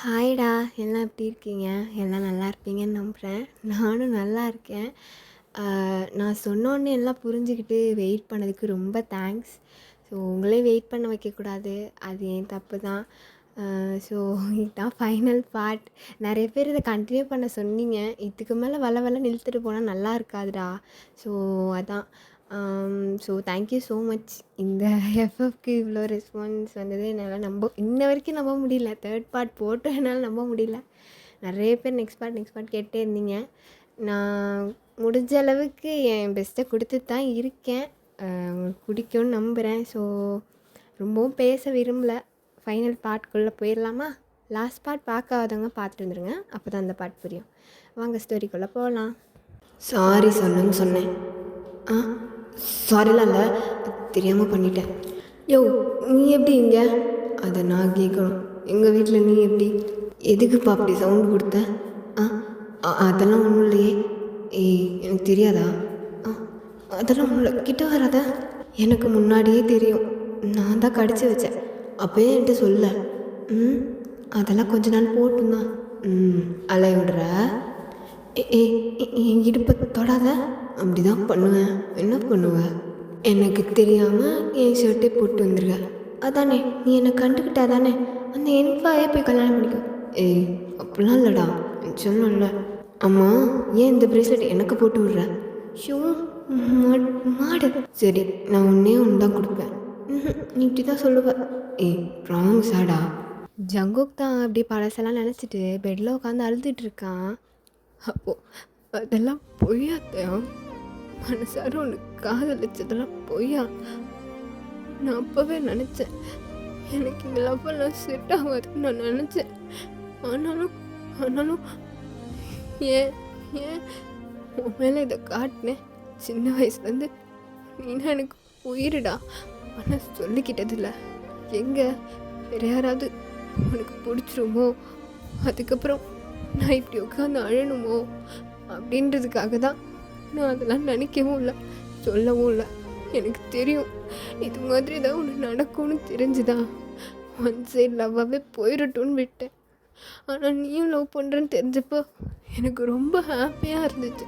ஹாய்டா, எல்லாம் எப்படி இருக்கீங்க? எல்லாம் நல்லா இருப்பீங்கன்னு நம்புகிறேன். நானும் நல்லா இருக்கேன். நான் சொன்னோன்னே எல்லாம் புரிஞ்சுக்கிட்டு வெயிட் பண்ணதுக்கு ரொம்ப தேங்க்ஸ். ஸோ உங்களையும் வெயிட் பண்ண வைக்கக்கூடாது, அது என் தப்பு தான். ஸோ இதுதான் ஃபைனல் பார்ட். நிறைய பேர் இதை கண்டினியூ பண்ண சொன்னீங்க. இதுக்கு மேலே வளவளன்னு இழுத்துட்டு போனால் நல்லா இருக்காதுடா. ஸோ அதான். So thank you so much. இந்த எஃப்எஃப்க்கு இவ்வளோ ரெஸ்பான்ஸ் வந்தது என்னால் இன்ன வரைக்கும் நம்ப முடியல. தேர்ட் பார்ட் போட்டும் என்னால் நம்ப முடியல. நிறைய பேர் நெக்ஸ்ட் பார்ட் கேட்டே இருந்தீங்க. நான் முடிஞ்ச அளவுக்கு என் பெஸ்ட்டை கொடுத்துட்டு தான் இருக்கேன். உங்களுக்கு பிடிக்கும்னு நம்புகிறேன். ஸோ ரொம்பவும் பேச விரும்பல. ஃபைனல் பார்ட்குள்ளே போயிடலாமா? லாஸ்ட் பார்ட் பார்க்காதவங்க பார்த்துட்டு வந்துடுங்க, அப்போ தான் அந்த பார்ட் புரியும். வாங்க ஸ்டோரிக்குள்ளே போகலாம். சாரி சொன்னேன்னு சொன்னேன். சாரிலாம் இல்லை, தெரியாமல் பண்ணிட்டேன். யோ, நீ எப்படி இங்கே? அதை நான் கேட்கணும். எங்கள் வீட்டில் நீ எப்படி? எதுக்குப்பா அப்படி சவுண்டு கொடுத்த? அதெல்லாம் ஒன்றும் இல்லையே. ஏய், எனக்கு தெரியாதா? அதெல்லாம் ஒன்றும் இல்லை, கிட்ட வராத. எனக்கு முன்னாடியே தெரியும், நான் தான் கடிச்சு வச்சேன். அப்போயே என்கிட்ட சொல்ல. அதெல்லாம் கொஞ்ச நாள் போட்டுந்தான். அலைய விடுற. என் இடுப்பை தொடாத. அப்படி தான் பண்ணுவேன். என்ன பண்ணுவேன்? எனக்கு தெரியாமல் என் ஷர்ட்டே போட்டு வந்துருக்க. அதானே, நீ என்னை கண்டுக்கிட்டா தானே அந்த என்ஃபாயே போய் கல்யாணம் பண்ணிக்கோ. ஏய், அப்படிலாம் இல்லைடா, சொல்லல. அம்மா, ஏன் இந்த ப்ரேஸ்லெட் எனக்கு போட்டு விடுற? ஷூ மாடு. சரி, நான் ஒன்று தான் கொடுப்பேன். நீ இப்படி தான் சொல்லுவேன். ஏய், ப்ராமிஸாடா. ஜங்குக் தான் அப்படி பழசெல்லாம் நினச்சிட்டு பெட்டில் உட்காந்து அழுதுட்டு இருக்கான். அப்போது அதெல்லாம் பொய்யாத்தையும் மனசார ஒன்று காதலிச்சதெல்லாம் பொய்யா? நான் அப்போவே நினச்சேன், எனக்கு இந்த லவ்வெல்லாம் செட் ஆகாதுன்னு நான் நினச்சேன். ஆனாலும் ஏன் உன் மேலே இதை காட்டினேன். சின்ன வயசுலேருந்து நீனா எனக்கு உயிருடா. ஆனால் சொல்லிக்கிட்டதில்ல. எங்கே வேறு யாராவது உனக்கு பிடிச்சிருமோ, அதுக்கப்புறம் நான் இப்படி உட்காந்து அழணுமோ அப்படின்றதுக்காக தான் நான் அதெல்லாம் நினைக்கவும் இல்லை, சொல்லவும் இல்லை. எனக்கு தெரியும் இது மாதிரி தான் ஒன்று நடக்கும்னு தெரிஞ்சுதான் ஒன் சைட் லவ்வாகவே போயிடட்டும்னு விட்டேன். ஆனால் நீயும் லவ் பண்ணுறேன்னு தெரிஞ்சப்போ எனக்கு ரொம்ப ஹாப்பியாக இருந்துச்சு.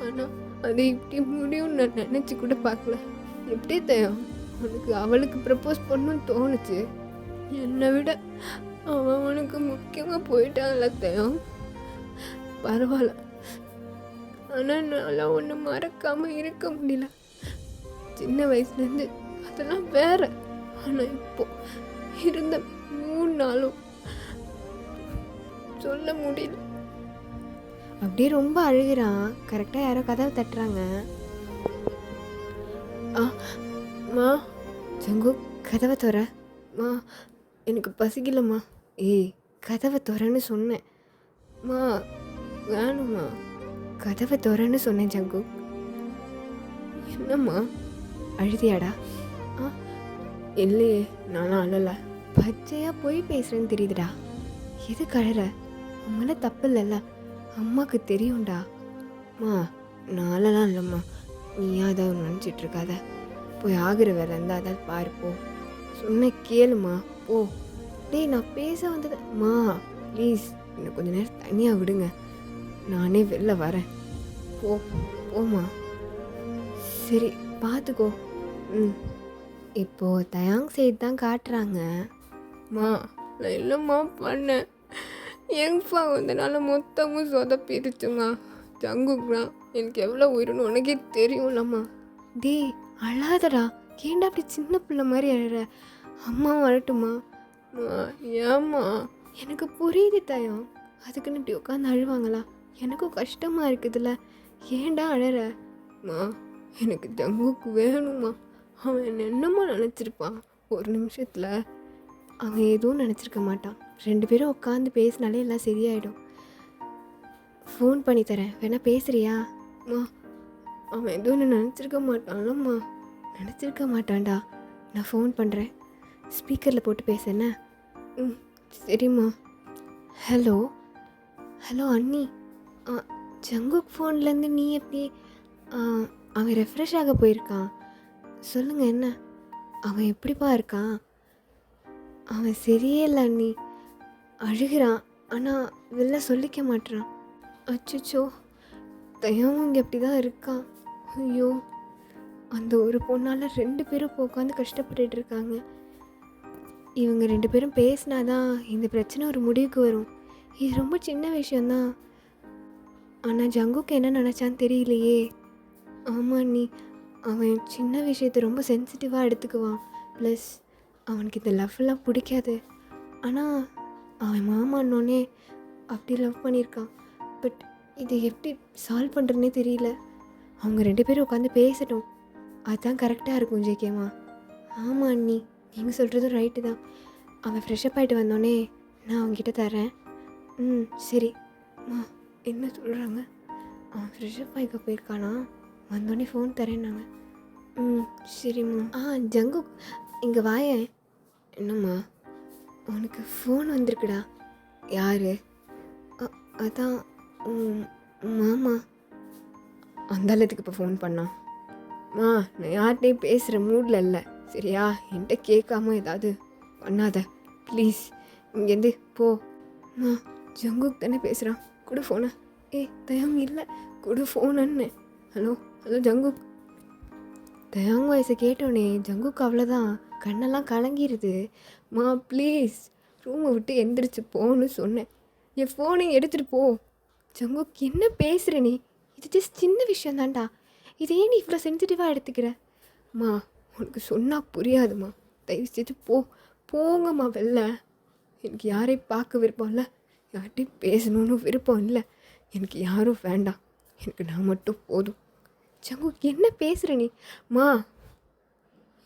ஆனால் அது இப்படி முடியும்னு நான் நினச்சி கூட பார்க்கல. எப்படி தெரியும் உனக்கு அவளுக்கு ப்ரப்போஸ் பண்ணணும்னு தோணுச்சு? என்னை விட அவன் உனக்கு முக்கியமாக போயிட்டான்ல தெரியும். பரவாயில்ல, ஆனால் நான்லாம் ஒன்று மறக்காமல் இருக்க முடியல. சின்ன வயசுலேருந்து அதெல்லாம் வேற. ஆனால் இப்போ இருந்த 3 நாளும் சொல்ல முடியல. அப்படியே ரொம்ப அழுகிறான். கரெக்டாக யாரோ கதவை தட்டுறாங்க. மா, ஜங்கு கதவை தோற. மா, எனக்கு பசிக்கலம்மா. ஏய், கதவை தோறன்னு சொன்னேன். மா, வேணும்மா, கதவை தோறன்னு சொன்னேன். ஜங்கு, என்னம்மா அழுதியாடா? இல்லையே, நானும் அழலை. பச்சையாக போய் பேசுகிறேன்னு தெரியுதுடா. எதுக்கு அழற? உங்களை தப்பு இல்லைல்ல, அம்மாவுக்கு தெரியும்டா. மா, நாளெல்லாம் இல்லைம்மா, நீயா ஏதாவது நினச்சிட்ருக்காத. போய் ஆகிற வேலை இருந்தால் அதாவது பாருப்போ. சொன்ன கேளுமா, போ. டேய், நான் பேச வந்தது. மா ப்ளீஸ், இன்னும் கொஞ்சம் நேரம் தனியாக விடுங்க, நானே வெளில வரேன். போம்மா. சரி, பார்த்துக்கோ. இப்போது தயாங் சைடு தான் காட்டுறாங்க. மா, நான் இல்லைம்மா பண்ணேன். எங்கப்பா வந்தனால மொத்தமும் சொதப்பிடுச்சுமா. ஜங்குக்குனா எனக்கு எவ்வளோ உயிர்னு உனக்கே தெரியும்லம்மா. டேய், அழாதடா. ஏன்டா அப்படி சின்ன பிள்ளை மாதிரி அழற? அம்மா வரட்டுமா? ஏம்மா? எனக்கு புரியுது தயம், அதுக்குன்னு இப்படி உட்காந்து அழுவாங்களா? எனக்கும் கஷ்டமாக இருக்குதுல்ல, ஏன்டா அழற? மா, எனக்கு ஜங்குக்கு வேணுமா. அவன் என்னம்மா நினச்சிருப்பான்? ஒரு நிமிஷத்தில் அவன் எதுவும் நினச்சிருக்க மாட்டான். 2 பேரும் உட்காந்து பேசினாலே எல்லாம் சரியாயிடும். ஃபோன் பண்ணி தரேன், வேணா பேசுறியா? மா, அவன் எதுவும் நினச்சிருக்க மாட்டான்லம்மா. நினச்சிருக்க மாட்டான்டா, நான் ஃபோன் பண்ணுறேன். ஸ்பீக்கரில் போட்டு பேசுன. சரிம்மா. ஹலோ அண்ணி. ஜங்குக் ஃபோன்லேருந்து நீ எப்படி? அவன் ரெஃப்ரெஷ் ஆக போயிருக்கான். சொல்லுங்கள், என்ன? அவன் எப்படிப்பா இருக்கான்? அவன் சரியே இல்லை அண்ணி, அழுகிறான். ஆனால் வெளில சொல்லிக்க மாட்றான். அச்சச்சோ! தயாவும் இங்கே அப்படி தான் இருக்கான். ஐயோ! அந்த ஒரு பொண்ணால் 2 பேரும் இப்போ உட்காந்து கஷ்டப்பட்டுட்டு இருக்காங்க. இவங்க 2 பேரும் பேசினாதான் இந்த பிரச்சனை ஒரு முடிவுக்கு வரும். இது ரொம்ப சின்ன விஷயந்தான். ஆனால் ஜங்குக்கு என்ன நினச்சான்னு தெரியலையே. ஆமாம் நீ, அவன் சின்ன விஷயத்தை ரொம்ப சென்சிட்டிவாக எடுத்துக்குவான். ப்ளஸ் அவனுக்கு இந்த லவ்லாம் பிடிக்காது. ஆனால் அவன் மாமான்னொன்னே அப்படி லவ் பண்ணியிருக்கான். பட் இதை எப்படி சால்வ் பண்ணுறதுனே தெரியல. அவங்க 2 பேரும் உட்காந்து பேசட்டும், அதுதான் கரெக்டாக இருக்கும் ஜேகேம்மா. ஆமாம் அண்ணி, நீங்கள் சொல்கிறதும் ரைட்டு தான். அவன் ஃப்ரெஷ்அப் ஆகிட்டு வந்தோடனே நான் அவங்ககிட்ட தரேன். சரி அம்மா. என்ன சொல்கிறாங்க? அவன் ஃப்ரெஷ்அப் ஆகிக்க போயிருக்கானா? வந்தோடனே ஃபோன் தரேன்னாங்க. சரிம்மா. ஜங்குக் இங்கே வாயேன். என்னம்மா? உனக்கு ஃபோன் வந்திருக்குடா. யார்? அதான் மாமா. அந்தாலத்துக்கு இப்போ ஃபோன் பண்ணான். நான் யார்கிட்டையும் பேசுகிற மூடில் இல்லை, சரியா? என்கிட்ட கேட்காம ஏதாவது பண்ணாத ப்ளீஸ். இங்கேருந்து போ. ஜங்குக் தானே பேசுகிறான், கொடு ஃபோனை. தயாங் இல்லை, கொடு ஃபோனன்னு. Hello Jungkook. தயாங் வயசை கேட்டோன்னே ஜங்குக்கு அவ்வளோதான், கண்ணெல்லாம் கலங்கிடுது. ப்ளீஸ் ரூமை விட்டு எந்திரிச்சு போன்னு சொன்னேன். என் ஃபோனை எடுத்துகிட்டு போ. ஜங்குக் என்ன பேசுகிற நீ? இது ஜஸ்ட் சின்ன விஷயந்தான்டா, இதே நீ இவ்வளோ சென்சிட்டிவாக எடுத்துக்கிற? உனக்கு சொன்னால் புரியாதுமா, தயவு செய்து போங்கம்மா வெளில. எனக்கு யாரையும் பார்க்க விருப்பம் இல்லை, யார்கிட்டையும் பேசணுன்னு விருப்பம் இல்லை. எனக்கு யாரும் வேண்டாம், எனக்கு நான் மட்டும் போதும். ஜங்குக் என்ன பேசுகிற நீ?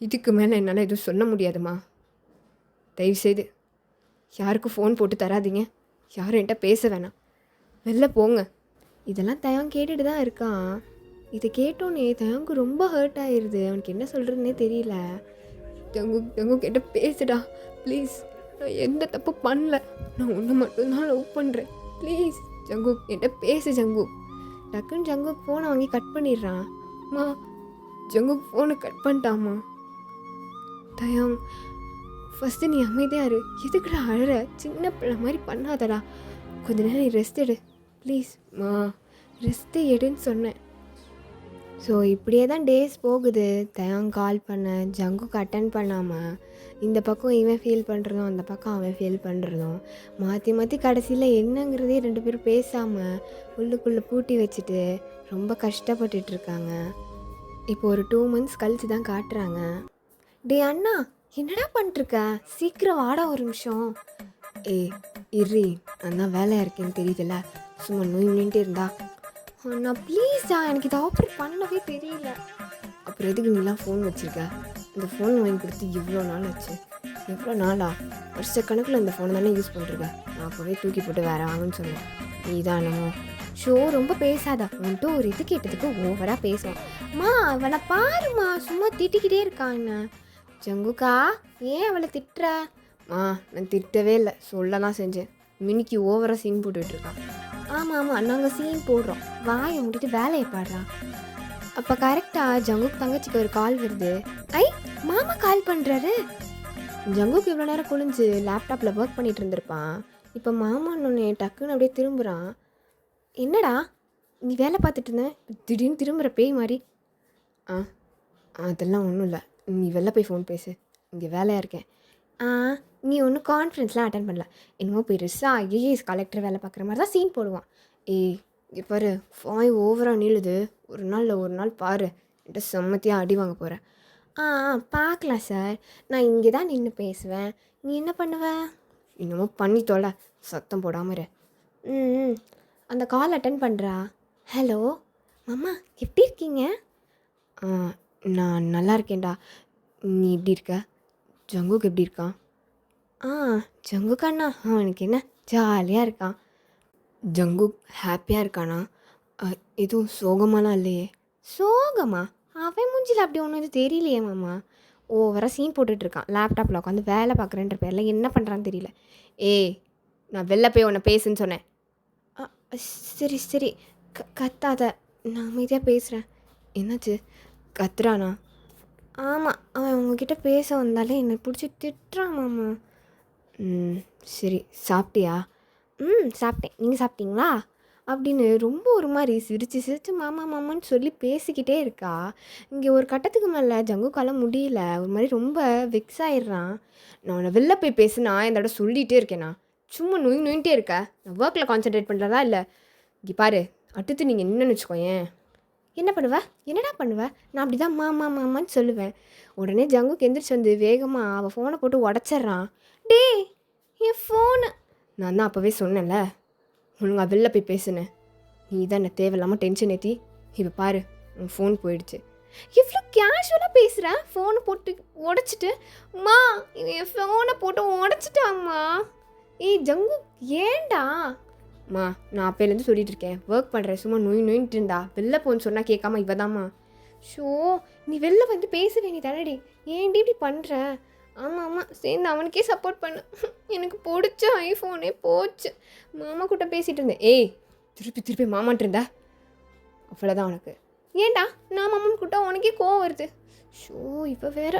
இதுக்கு மேலே என்னால் எதுவும் சொல்ல முடியாதுமா. தயவுசெய்து யாருக்கும் ஃபோன் போட்டு தராதிங்க, யாரும் என்கிட்ட பேச வேணாம், வெளில போங்க. இதெல்லாம் தயாங் கேட்டுட்டு தான் இருக்கான். இதை கேட்டோன்னே தயாங்கு ரொம்ப ஹர்ட் ஆயிடுது. அவனுக்கு என்ன சொல்கிறதுனே தெரியல. ஜங்குக் கிட்ட பேசுடா ப்ளீஸ். நான் எந்த தப்பு பண்ணல, நான் ஒன்று மட்டும்தான் லவ் பண்ணுறேன். ப்ளீஸ் ஜங்குக் என்கிட்ட பேசு. ஜங்குக் டக்குன்னு ஜங்குக் ஃபோனை வாங்கி கட் பண்ணிடுறான். ஜங்குக் ஃபோனை கட் பண்ணிட்டாம்மா. தயாங் ஃபஸ்ட்டு நீ அமைதியாக இரு. எதுக்குடா அழற? சின்ன பிள்ளை மாதிரி பண்ணாதடா. கொஞ்ச நேரம் நீ ரெஸ்ட் எடு ப்ளீஸ். ரெஸ்ட்டு எடுன்னு சொன்னேன். ஸோ இப்படியே தான் டேஸ் போகுது. தயாங் கால் பண்ண ஜங்குக்கு அட்டன் பண்ணாமல், இந்த பக்கம் இவன் ஃபீல் பண்ணுறதும் அந்த பக்கம் அவன் ஃபீல் பண்ணுறதும் மாற்றி கடைசியில் என்னங்கிறதே 2 பேரும் பேசாமல் உள்ளுக்குள்ளே பூட்டி வச்சுட்டு ரொம்ப கஷ்டப்பட்டுட்ருக்காங்க. இப்போ ஒரு 2 months கழித்து தான் காட்டுறாங்க. டே அண்ணா, என்னடா பண்ணிட்டுருக்க? சீக்கிரம் வாடா ஒரு நிமிஷம். இர்ரி, நான் தான் வேலையாக இருக்கேன்னு தெரியுதுல்ல, சும்மா நோயின்ட்டு இருந்தா. அண்ணா ப்ளீஸ்டா, எனக்கு இதை ஆப்ரேட் பண்ணவே தெரியல. அப்புறம் எதுக்கு நீலாம் ஃபோன் வச்சுருக்க? இந்த ஃபோன் வாங்கி கொடுத்து எவ்வளோ நாள் ஆச்சு? எவ்வளோ நாளா? வருஷக்கணக்கில் இந்த ஃபோனை தானே யூஸ் பண்ணிருக்கேன். நான் அப்போவே தூக்கி போட்டு வேறு வாங்கன்னு சொன்னேன். நீ தானோ ரொம்ப பேசாதா. உன்ட்டு ஒரு இது கேட்டதுக்கு ஓவராக பேசுவான். அவளை பாருமா, சும்மா திட்டிக்கிட்டே இருக்கான்னு. ஜங்குக்கா, ஏன் அவளை திட்டுற? நான் திட்டவே இல்லை, சொல்ல தான் செஞ்சேன். மினிக்கு ஓவராக சீன் போட்டுட்ருக்கான். ஆமாம் நாங்கள் சீன் போடுறோம், வாயை முடிட்டு வேலையை பாடுறான். அப்போ கரெக்டாக ஜங்குக் தங்கச்சிக்கு ஒரு கால் வருது. மாமா கால் பண்ணுறாரு. ஜங்குக் இவ்வளோ நேரம் குளிஞ்சு லேப்டாப்பில் ஒர்க் பண்ணிகிட்டு இருந்திருப்பான். இப்போ மாமான்னு டக்குன்னு அப்படியே திரும்புகிறான். என்னடா நீ வேலை பார்த்துட்டு இருந்தேன், திடீர்னு திரும்புகிற பேய் மாதிரி? அதெல்லாம் ஒன்றும் இல்லை, நீ வெளில போய் ஃபோன் பேசு, இங்கே வேலையாக இருக்கேன். நீ ஒன்றும் கான்ஃபரன்ஸ்லாம் அட்டன் பண்ணல, என்னமோ பெருசாக ஐஏஎஸ் கலெக்டர் வேலை பார்க்குற மாதிரி தான் சீன் போடுவான். இங்கே பாரு, வாய் ஓவராக நீளுது. ஒரு நாள் பாரு, என்கிட்ட செம்மத்தியாக அடி வாங்க போகிறேன். பார்க்கலாம் சார், நான் இங்கே தான் நின்று பேசுவேன். நீ என்ன பண்ணுவ? என்னமோ பண்ணி தொலை, சத்தம் போடாமல் இரு. அந்த கால் அட்டன் பண்ணுறா. ஹலோ மாமா, எப்படி இருக்கீங்க? நான் நல்லா இருக்கேன்டா, நீ எப்படி இருக்க? ஜங்குக் எப்படி இருக்கான்? ஜங்குக் அண்ணா அவனுக்கு என்ன, ஜாலியாக இருக்கான். ஜங்குக் ஹாப்பியாக இருக்கானா? எதுவும் சோகமாலாம் இல்லையே? சோகமா? அவன் மூஞ்சில் அப்படி ஒன்றும் எதுவும் தெரியலையே மாமா. ஓவராக சீன் போட்டுட்ருக்கான். லேப்டாப்பில் உட்காந்து வேலை பார்க்குறேன்ற பேரில் என்ன பண்ணுறான்னு தெரியல. நான் வெளில போய் உன்னை பேசுன்னு சொன்னேன். சரி கத்தாத, நான் அமைதியாக பேசுகிறேன். என்னாச்சு? கத்துறானா? ஆமாம், அவன் உங்ககிட்ட பேச வந்தாலே என்னை பிடிச்சி திட்டுறான் மாமா. சரி, சாப்பிட்டியா? சாப்பிட்டேன். நீங்கள் சாப்பிட்டீங்களா? அப்படின்னு ரொம்ப ஒரு மாதிரி சிரித்து சிரித்து மாமா மாமான்னு சொல்லி பேசிக்கிட்டே இருக்கா. இங்கே ஒரு கட்டத்துக்கு மேலே ஜங்குக்கால முடியல. ஒரு மாதிரி ரொம்ப வெக்ஸ் ஆயிடுறான். நான் உன்னை வெளில போய் பேசுனா இந்த தடவை சொல்லிகிட்டே இருக்கேண்ணா. சும்மா நொயின்ட்டே இருக்க. நான் ஒர்க்கில் கான்சென்ட்ரேட் பண்ணுறதா இல்லை. இங்கே பாரு, அடுத்து நீங்கள் நின்றுன்னு வச்சுக்கோயேன். என்ன பண்ணுவ? என்னடா பண்ணுவ? நான் அப்படி தான் மாமா மாமான்னு சொல்லுவேன். உடனே ஜங்குக்கு எந்திரிச்சு வந்து வேகமாக அவள் ஃபோனை போட்டு உடச்சிட்றான். டேய், என் ஃபோனு! நான் தான் அப்போவே சொன்னேன்ல, ஒழுங்கா வெளில போய் பேசுனேன். நீ தான் என்ன தேவையில்லாமல் டென்ஷன் ஏற்றி இப்போ பாரு உன் ஃபோன் போயிடுச்சு. இவ்வளோ கேஷுவலாக பேசுகிறேன். ஃபோனை போட்டு உடச்சிட்டு மா என் ஃபோனை போட்டு உடச்சிட்டாம்மா. ஏய் ஜங்கு, ஏண்டா? மா நான் அப்போலேருந்து சொல்லிட்டு இருக்கேன், ஒர்க் பண்ணுறேன், சும்மா நொயின்ட்டு இருந்தா. வெளில போன்னு சொன்னால் கேட்காம இவதாம்மா. ஷோ, நீ வெளில வந்து பேசுவே நீ தானடி, ஏன்டி இப்படி பண்ணுற? ஆமாம் ஆமாம், சேர்ந்து அவனுக்கே சப்போர்ட் பண்ணு. எனக்கு பிடிச்ச ஐஃபோனே போச்சு. மாமா கிட்ட பேசிகிட்டு இருந்தேன். ஏய், திருப்பி மாமான்ட்டு இருந்தா அவ்வளோதான் உனக்கு. ஏண்டா நான் மாமன் கூட்ட உனக்கே கோவம் வருது? ஷோ, இப்போ வேற.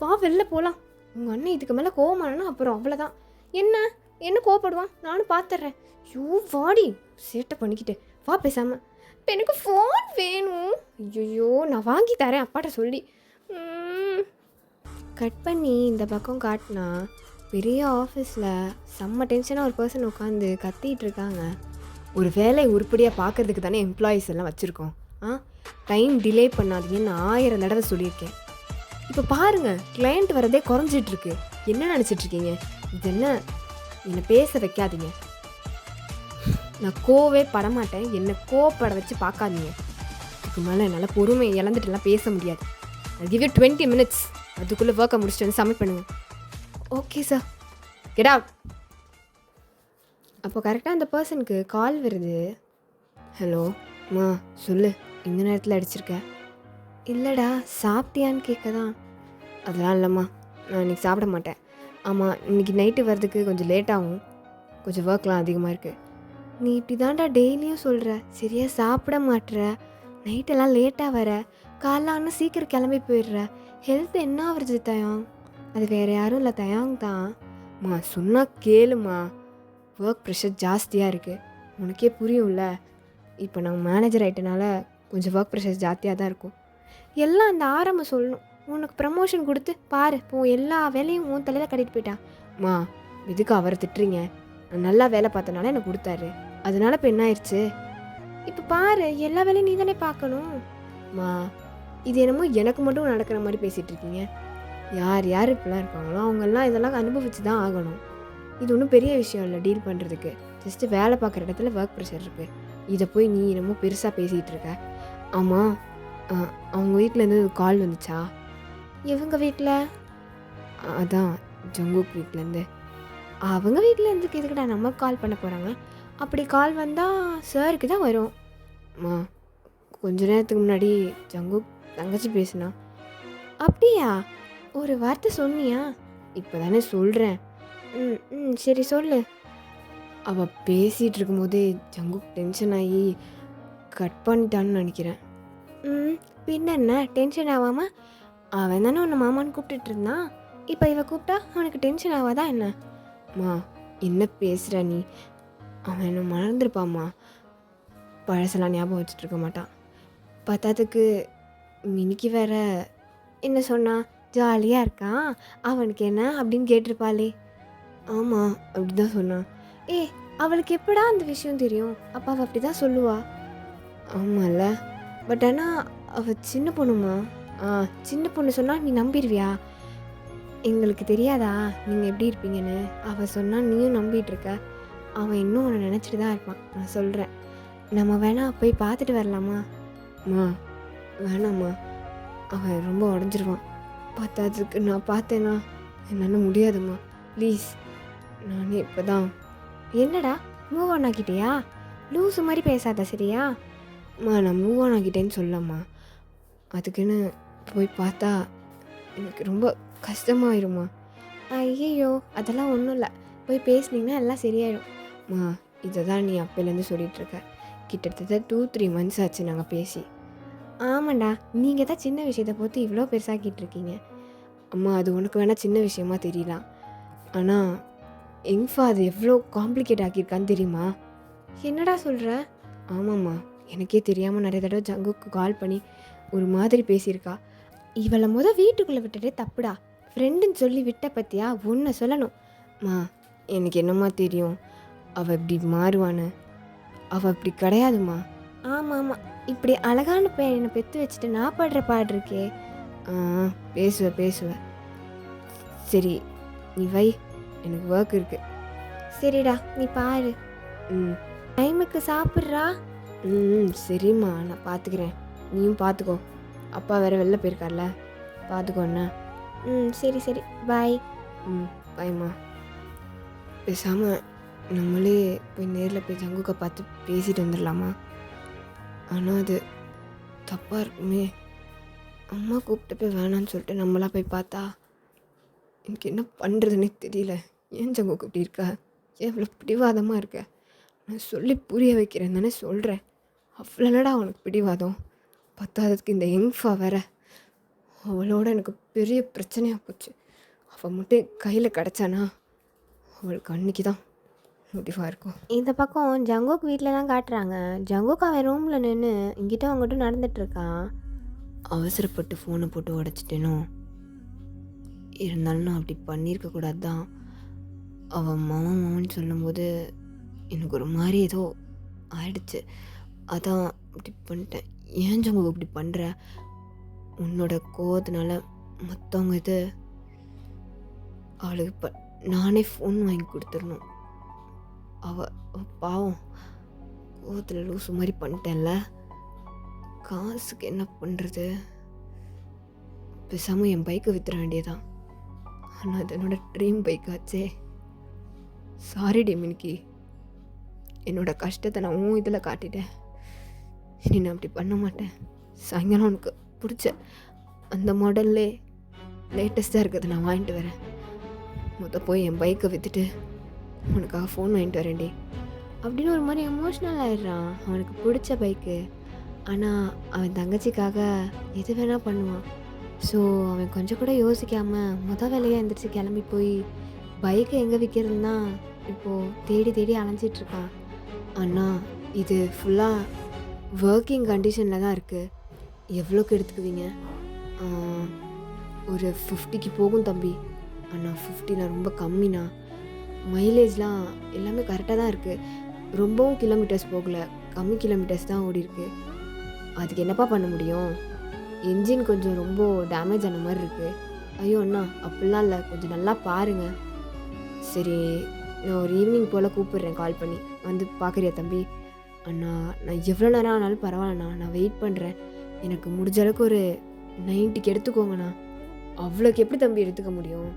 வா வெளில போகலாம். உங்கள் அண்ணன் இதுக்கு மேலே கோவமானா அப்புறம் அவ்வளோதான். என்ன கோவப்படுவான், நானும் பார்த்துட்றேன். ஐயோ வாடி, சேட்டை பண்ணிக்கிட்டு வா பேசாமல். இப்போ எனக்கு ஃபோன் வேணும். ஐயோ, நான் வாங்கி தரேன் அப்பாட்ட சொல்லி. கட் பண்ணி இந்த பக்கம் காட்டினா பெரிய ஆஃபீஸில் செம்ம டென்ஷனாக ஒரு பர்சன் உட்காந்து கத்திகிட்டு இருக்காங்க. ஒரு வேலை உருப்படியாக பார்க்குறதுக்கு தானே எம்ப்ளாயீஸ் எல்லாம் வச்சுருக்கோம். டைம் டிலே பண்ணாதீங்கன்னு 1000 தடவை சொல்லியிருக்கேன். இப்போ பாருங்கள், கிளையண்ட் வரதே குறைஞ்சிட்ருக்கு. என்ன நினச்சிட்ருக்கீங்க? இது என்னை பேச வைக்காதீங்க. நான் கோவே படமாட்டேன். என்னை கோவப்பட வச்சு பார்க்காதீங்க. இதுக்கு மேலே என்னால் பொறுமை இழந்துட்டுலாம் பேச முடியாது. I'll give you 20 minutes. அதுக்குள்ளே ஒர்க்கை முடிச்சுட்டு வந்து சப்மிட் பண்ணுங்கள். Okay sir, get out. அப்போ கரெக்டாக அந்த பர்சனுக்கு கால் வருது. ஹலோ மா, சொல்லு, இந்த நேரத்தில் அடிச்சிருக்க? இல்லைடா, சாப்பிட்டியான்னு கேட்க தான். அதெல்லாம் இல்லைம்மா, நான் இன்றைக்கி சாப்பிட மாட்டேன். ஆமாம், இன்றைக்கி நைட்டு வர்றதுக்கு கொஞ்சம் லேட் ஆகும். கொஞ்சம் ஒர்க்லாம் அதிகமாக இருக்குது. நீ இப்படி தான்டா டெய்லியும் சொல்கிற. சரியாக சாப்பிட மாட்டுற, நைட்டெல்லாம் லேட்டாக வர, காலைல ஆனால் சீக்கிரம் கிளம்பி போயிடுற. ஹெல்த் என்ன ஆகுறது தயாங்? அது வேறு யாரும் இல்லை தயாங் தான். மா சொன்னால் கேளுமா, ஒர்க் ப்ரெஷர் ஜாஸ்தியாக இருக்குது. உனக்கே புரியும்ல. இப்போ நாங்கள் மேனேஜர் ஆகிட்டனால கொஞ்சம் ஒர்க் ப்ரெஷர் ஜாஸ்தியாக தான் இருக்கும். எல்லாம் அந்த ஆரம்பம் சொல்லணும். உனக்கு ப்ரமோஷன் கொடுத்து பாரு, இப்போ எல்லா வேலையும் உன் தலையில் கட்டிட்டு போயிட்டான். மா எதுக்கு அவரை திட்டுறீங்க? நான் நல்லா வேலை பார்த்தனால எனக்கு கொடுத்தாரு. அதனால இப்போ என்ன ஆயிடுச்சு? இப்போ பாரு, எல்லா வேலையும் நீ தானே பார்க்கணும். மா இது என்னமோ எனக்கு மட்டும் நடக்கிற மாதிரி பேசிகிட்டு இருக்கீங்க. யார் யார் இப்படிலாம் இருக்காங்களோ அவங்கெல்லாம் இதெல்லாம் அனுபவிச்சு தான் ஆகணும். இது ஒன்றும் பெரிய விஷயம் இல்லை டீல் பண்ணுறதுக்கு. ஜஸ்ட்டு வேலை பார்க்குற இடத்துல ஒர்க் ப்ரெஷர் இருக்குது. இதை போய் நீ என்னமோ பெருசாக பேசிகிட்டு இருக்க. ஆமாம், அவங்க வீட்டிலேருந்து கால் வந்துச்சா? இவங்க வீட்டில்? அதான் ஜங்குக் வீட்டிலேருந்து. அவங்க வீட்டில் இருந்துக்கு எதுக்குடா நம்ம கால் பண்ண போகிறாங்க? அப்படி கால் வந்தால் சாருக்கு தான் வரும். அம்மா கொஞ்ச நேரத்துக்கு முன்னாடி ஜங்குக் தங்கச்சி பேசுனா. அப்படியா? ஒரு வார்த்தை சொன்னியா? இப்போ தானே சொல்கிறேன். சரி சொல்லு. அவள் பேசிகிட்டு இருக்கும்போதே ஜங்குக் டென்ஷன் ஆகி கட் பண்ணிட்டான்னு நினைக்கிறேன். பின்ன என்ன டென்ஷன் ஆகாமல்? அவன் தானே உன்னை மாமான்னு கூப்பிட்டுட்டு இருந்தான். இப்போ இவ கூப்பிட்டா அவனுக்கு டென்ஷன் ஆகாதா என்ன? மா என்ன பேசுகிற நீ? அவன் என்ன மறந்துருப்பாம்மா. பழசெல்லாம் ஞாபகம் வச்சுட்டு இருக்க மாட்டான். பத்தாத்துக்கு மினிக்கு வேற என்ன சொன்னா, ஜாலியாக இருக்கான், அவனுக்கு என்ன அப்படின்னு கேட்டிருப்பாளே. ஆமாம், அப்படி தான் சொன்னான். அவளுக்கு எப்படா அந்த விஷயம் தெரியும்? அப்போ அவள் அப்படி தான் சொல்லுவா. ஆமாம்ல, பட் ஆனால் அவள் சின்ன பொண்ணுமா. சின்ன பொண்ணு சொன்னால் நீ நம்பிடுவியா? எங்களுக்கு தெரியாதா நீங்கள் எப்படி இருப்பீங்கன்னு? அவள் சொன்னால் நீயும் நம்பிட்டு இருக்க. அவன் இன்னும் உன்னை நினச்சிட்டு தான் இருப்பான். நான் சொல்கிறேன், நம்ம வேணா போய் பார்த்துட்டு வரலாமா? வேணாம்மா, அவன் ரொம்ப உடஞ்சிருவான். பார்த்ததுக்கு நான் பார்த்தேன்னா என்னால் முடியாதும்மா, ப்ளீஸ். நானே இப்போ தான். என்னடா மூவ் ஆன் ஆக்கிட்டியா? லூஸு மாதிரி பேசாத சரியா? நான் மூவ் ஆன் ஆக்கிட்டேன்னு சொல்லம்மா. அதுக்குன்னு போய் பார்த்தா எனக்கு ரொம்ப கஷ்டமாயிருமா. ஐயோ, அதெல்லாம் ஒன்றும் இல்லை, போய் பேசுனீங்கன்னா எல்லாம் சரியாயிடும். இதை தான் நீ அப்போலேருந்து சொல்லிகிட்ருக்க. கிட்டத்தட்ட 2-3 months ஆச்சு நாங்கள் பேசி. ஆமாண்டா, நீங்கள் தான் சின்ன விஷயத்தை பார்த்து இவ்வளோ பெருசாக்கிட்டு இருக்கீங்க. அம்மா அது உனக்கு வேணால் சின்ன விஷயமா தெரியலாம், ஆனால் எங்ஃபா அது எவ்வளோ காம்ப்ளிகேட் ஆக்கியிருக்கான்னு தெரியுமா? என்னடா சொல்கிற? ஆமாம்மா, எனக்கே தெரியாமல் நிறைய தடவை ஜங்குக்கு கால் பண்ணி ஒரு மாதிரி பேசியிருக்கா. இவளை வீட்டுக்குள்ளே விட்டுட்டே தப்புடா. ஃப்ரெண்டுன்னு சொல்லி விட்ட பற்றியா ஒன்று சொல்லணும். மா, எனக்கு என்னம்மா தெரியும் அவள் இப்படி மாறுவான்னு? அவள் இப்படி கிடையாதுமா. ஆமாம் ஆமாம், இப்படி அழகான பையனை பெற்று வச்சுட்டு நான் பாடுற பாடு இருக்கே. பேசுவேன். சரி, நீ வை, எனக்கு ஒர்க் இருக்கு. சரிடா, நீ பாரு. டைமுக்கு சாப்பிட்றா. சரிம்மா, நான் பார்த்துக்கிறேன். நீயும் பார்த்துக்கோ. அப்பா வேற வெளில போயிருக்கார்ல, பார்த்துக்கோண்ணா. சரி சரி, பாய். பாய்மா. பேசாமல் நம்மளே போய் நேரில் போய் ஜங்குக்கை பார்த்து பேசிட்டு வந்துடலாமா? ஆனால் அது தப்பாக இருக்குமே. அம்மா கூப்பிட்டு போய் வேணான்னு சொல்லிட்டு நம்மளா போய் பார்த்தா எனக்கு என்ன பண்ணுறதுன்னே தெரியல. ஏன் ஜங்குக்கு இப்படி இருக்கா? ஏன் இவ்வளோ பிடிவாதமாக இருக்க? நான் சொல்லி புரிய வைக்கிறேன் தானே சொல்கிறேன். அவ்வளோடா அவனுக்கு பிடிவாதம். பத்தாததுக்கு இந்த எங்ஃபா வேற. அவளோட எனக்கு பெரிய பிரச்சனையாக போச்சு. அவள் மட்டும் கையில் கிடச்சானா அவளுக்கு அன்றைக்கி தான் முடிவாக இருக்கும். இந்த பக்கம் ஜங்குக் வீட்டில் தான் காட்டுறாங்க. ஜங்குக் அவன் ரூமில் நின்று இங்கிட்ட அவங்ககிட்ட நடந்துகிட்ருக்கான். அவசரப்பட்டு ஃபோனை போட்டு உடச்சிட்டேனோ? இருந்தாலும் நான் அப்படி பண்ணியிருக்கக்கூடாது தான். அவன் மாமான்னு சொல்லும்போது எனக்கு ஒரு மாதிரி ஏதோ ஆயிடுச்சு. அதான் இப்படி பண்ணிட்டேன். ஏன் ஜங்கு இப்படி பண்ணுற? உன்னோட கோவத்தினால மற்றவங்க இது அவளுக்கு இப்போ நானே ஃபோன் வாங்கி கொடுத்துடணும். அவள் பாவம் கோவத்தில் லூசு மாதிரி பண்ணிட்டேன்ல. காசுக்கு என்ன பண்ணுறது? பேசாமல் என் பைக்கை வித்துற வேண்டியதான். ஆனால் அது என்னோட ட்ரீம் பைக்காச்சே. சாரி டெமினிக்கி, என்னோட கஷ்டத்தை நான் உன் இதில் காட்டிட்டேன். இனி நான் அப்படி பண்ண மாட்டேன். சாயங்காலம் உனக்கு பிடிச்ச அந்த மாடல்லே லேட்டஸ்ட்டாக இருக்கிறத நான் வாங்கிட்டு வரேன். போய் என் பைக்கை விற்றுட்டு உனக்காக ஃபோன் வாங்கிட்டு வரேன்டி அப்படின்னு ஒரு மாதிரி எமோஷ்னல் ஆயிடுறான். அவனுக்கு பிடிச்ச பைக்கு. ஆனால் அவன் தங்கச்சிக்காக எது வேணால் பண்ணுவான். ஸோ அவன் கொஞ்சம் கூட யோசிக்காமல் வேலையாக எழுந்திரிச்சு கிளம்பி போய் பைக்கை எங்கே விற்கிறதுனா இப்போது தேடி தேடி அலைஞ்சிட்ருக்கான். ஆனால் இது ஃபுல்லாக ஒர்க்கிங் கண்டிஷனில் தான் இருக்குது. எவ்வளோக்கு எடுத்துக்குவீங்க? ஒரு 50க்கு போகும் தம்பி. அண்ணா 50 ரொம்ப கம்மிண்ணா. மைலேஜ்லாம் எல்லாமே கரெக்டாக தான் இருக்குது. ரொம்பவும் கிலோமீட்டர்ஸ் போகலை, கம்மி கிலோமீட்டர்ஸ் தான் ஓடி இருக்கு. அதுக்கு என்னப்பா பண்ண முடியும்? என்ஜின் கொஞ்சம் ரொம்ப டேமேஜ் ஆன மாதிரி இருக்குது. ஐயோ அண்ணா, அப்படிலாம் இல்லை, கொஞ்சம் நல்லா பாருங்கள். சரி, நான் ஒரு ஈவினிங் போல் கூப்பிடுறேன் கால் பண்ணி. வந்து பார்க்குறியா தம்பி? அண்ணா, நான் எவ்வளோ நேரம் ஆனாலும் பரவாயில்லண்ணா, நான் வெயிட் பண்ணுறேன். எனக்கு முடிஞ்ச அளவுக்கு ஒரு 90க்கு எடுத்துக்கோங்கண்ணா. அவ்வளோக்கு எப்படி தம்பி எடுத்துக்க முடியும்?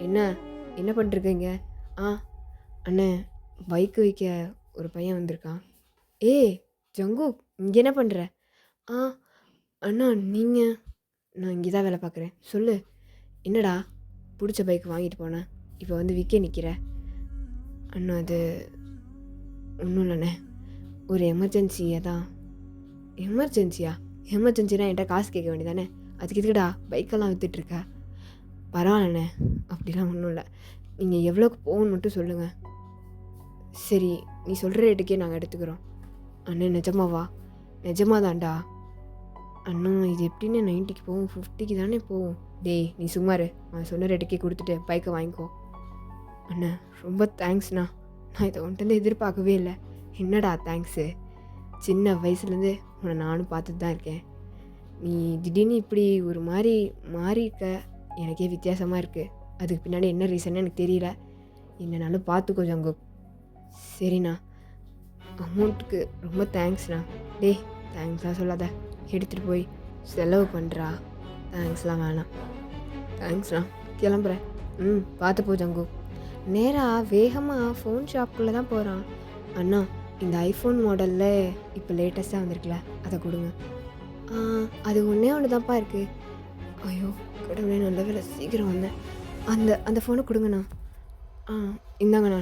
என்ன பண்ணிருக்கீங்க? அண்ணே, பைக்கு வைக்க ஒரு பையன் வந்திருக்கான். ஜங்கு, இங்கே என்ன பண்ணுற? அண்ணா நீங்கள்? நான் இங்கே தான் வேலை பார்க்குறேன். சொல்லு, என்னடா பிடிச்ச பைக் வாங்கிட்டு போனேன், இப்போ வந்து விற்க நிற்கிற? அண்ணா, அது ஒன்றும் இல்லைண்ணே, ஒரு எமர்ஜென்சியாக தான். எமர்ஜென்சினா என்கிட்ட காசு கேட்க வேண்டியதானே? அதுக்கு எதுக்குடா பைக்கெல்லாம் விற்றுட்ருக்க? பரவாயில்லண்ணே, அப்படிலாம் ஒன்றும் இல்லை. நீங்கள் எவ்வளோக்கு போகணுன்னு மட்டும் சொல்லுங்கள். சரி, நீ சொல்கிற ரேட்டுக்கே நாங்கள் எடுத்துக்கிறோம். அண்ணே, நிஜமாவா? நிஜமாதான்டா. அண்ணா, இது எப்படின்னு 90க்கு போகும், 50க்கு தானே போகும். டேய், நீ சும்மாரு. நான் சொன்ன ரேட்டுக்கே கொடுத்துட்டு பைக்கை வாங்கிக்கோ. அண்ணா, ரொம்ப தேங்க்ஸ்ண்ணா. நான் இதை உன்ட்டு எதிர்பார்க்கவே இல்லை. என்னடா தேங்க்ஸு? சின்ன வயசுலேருந்து உன்னை நானும் பார்த்துட்டு தான் இருக்கேன். நீ திடீர்னு இப்படி ஒரு மாதிரி மாறியிருக்க, எனக்கே வித்தியாசமாக இருக்குது. அதுக்கு பின்னாடி என்ன ரீசன்னு எனக்கு தெரியல. என்னன்னாலும் பார்த்துக்கோ ஜங்கு. சரிண்ணா, அமௌண்ட்டுக்கு ரொம்ப தேங்க்ஸ்ண்ணா. டேய், தேங்க்ஸ்லாம் சொல்லாத, எடுத்துகிட்டு போய் செலவு பண்ணுறா. தேங்க்ஸ்லாம் வேணாம். தேங்க்ஸ்ண்ணா, கிளம்புறேன். பார்த்து போ ஜங்கு. நேராக வேகமாக ஃபோன் ஷாப்புக்குள்ளே தான் போகிறான். அண்ணா, இந்த ஐஃபோன் மாடலில் இப்போ லேட்டஸ்ட்டாக வந்திருக்குல்ல, அதை கொடுங்க. அது ஒன்று தான்ப்பா இருக்குது. ஐயோ கடவுளே, நல்ல வேலை சீக்கிரம் வந்தேன். அந்த ஃபோனை கொடுங்கண்ணா. இந்தாங்கண்ணா.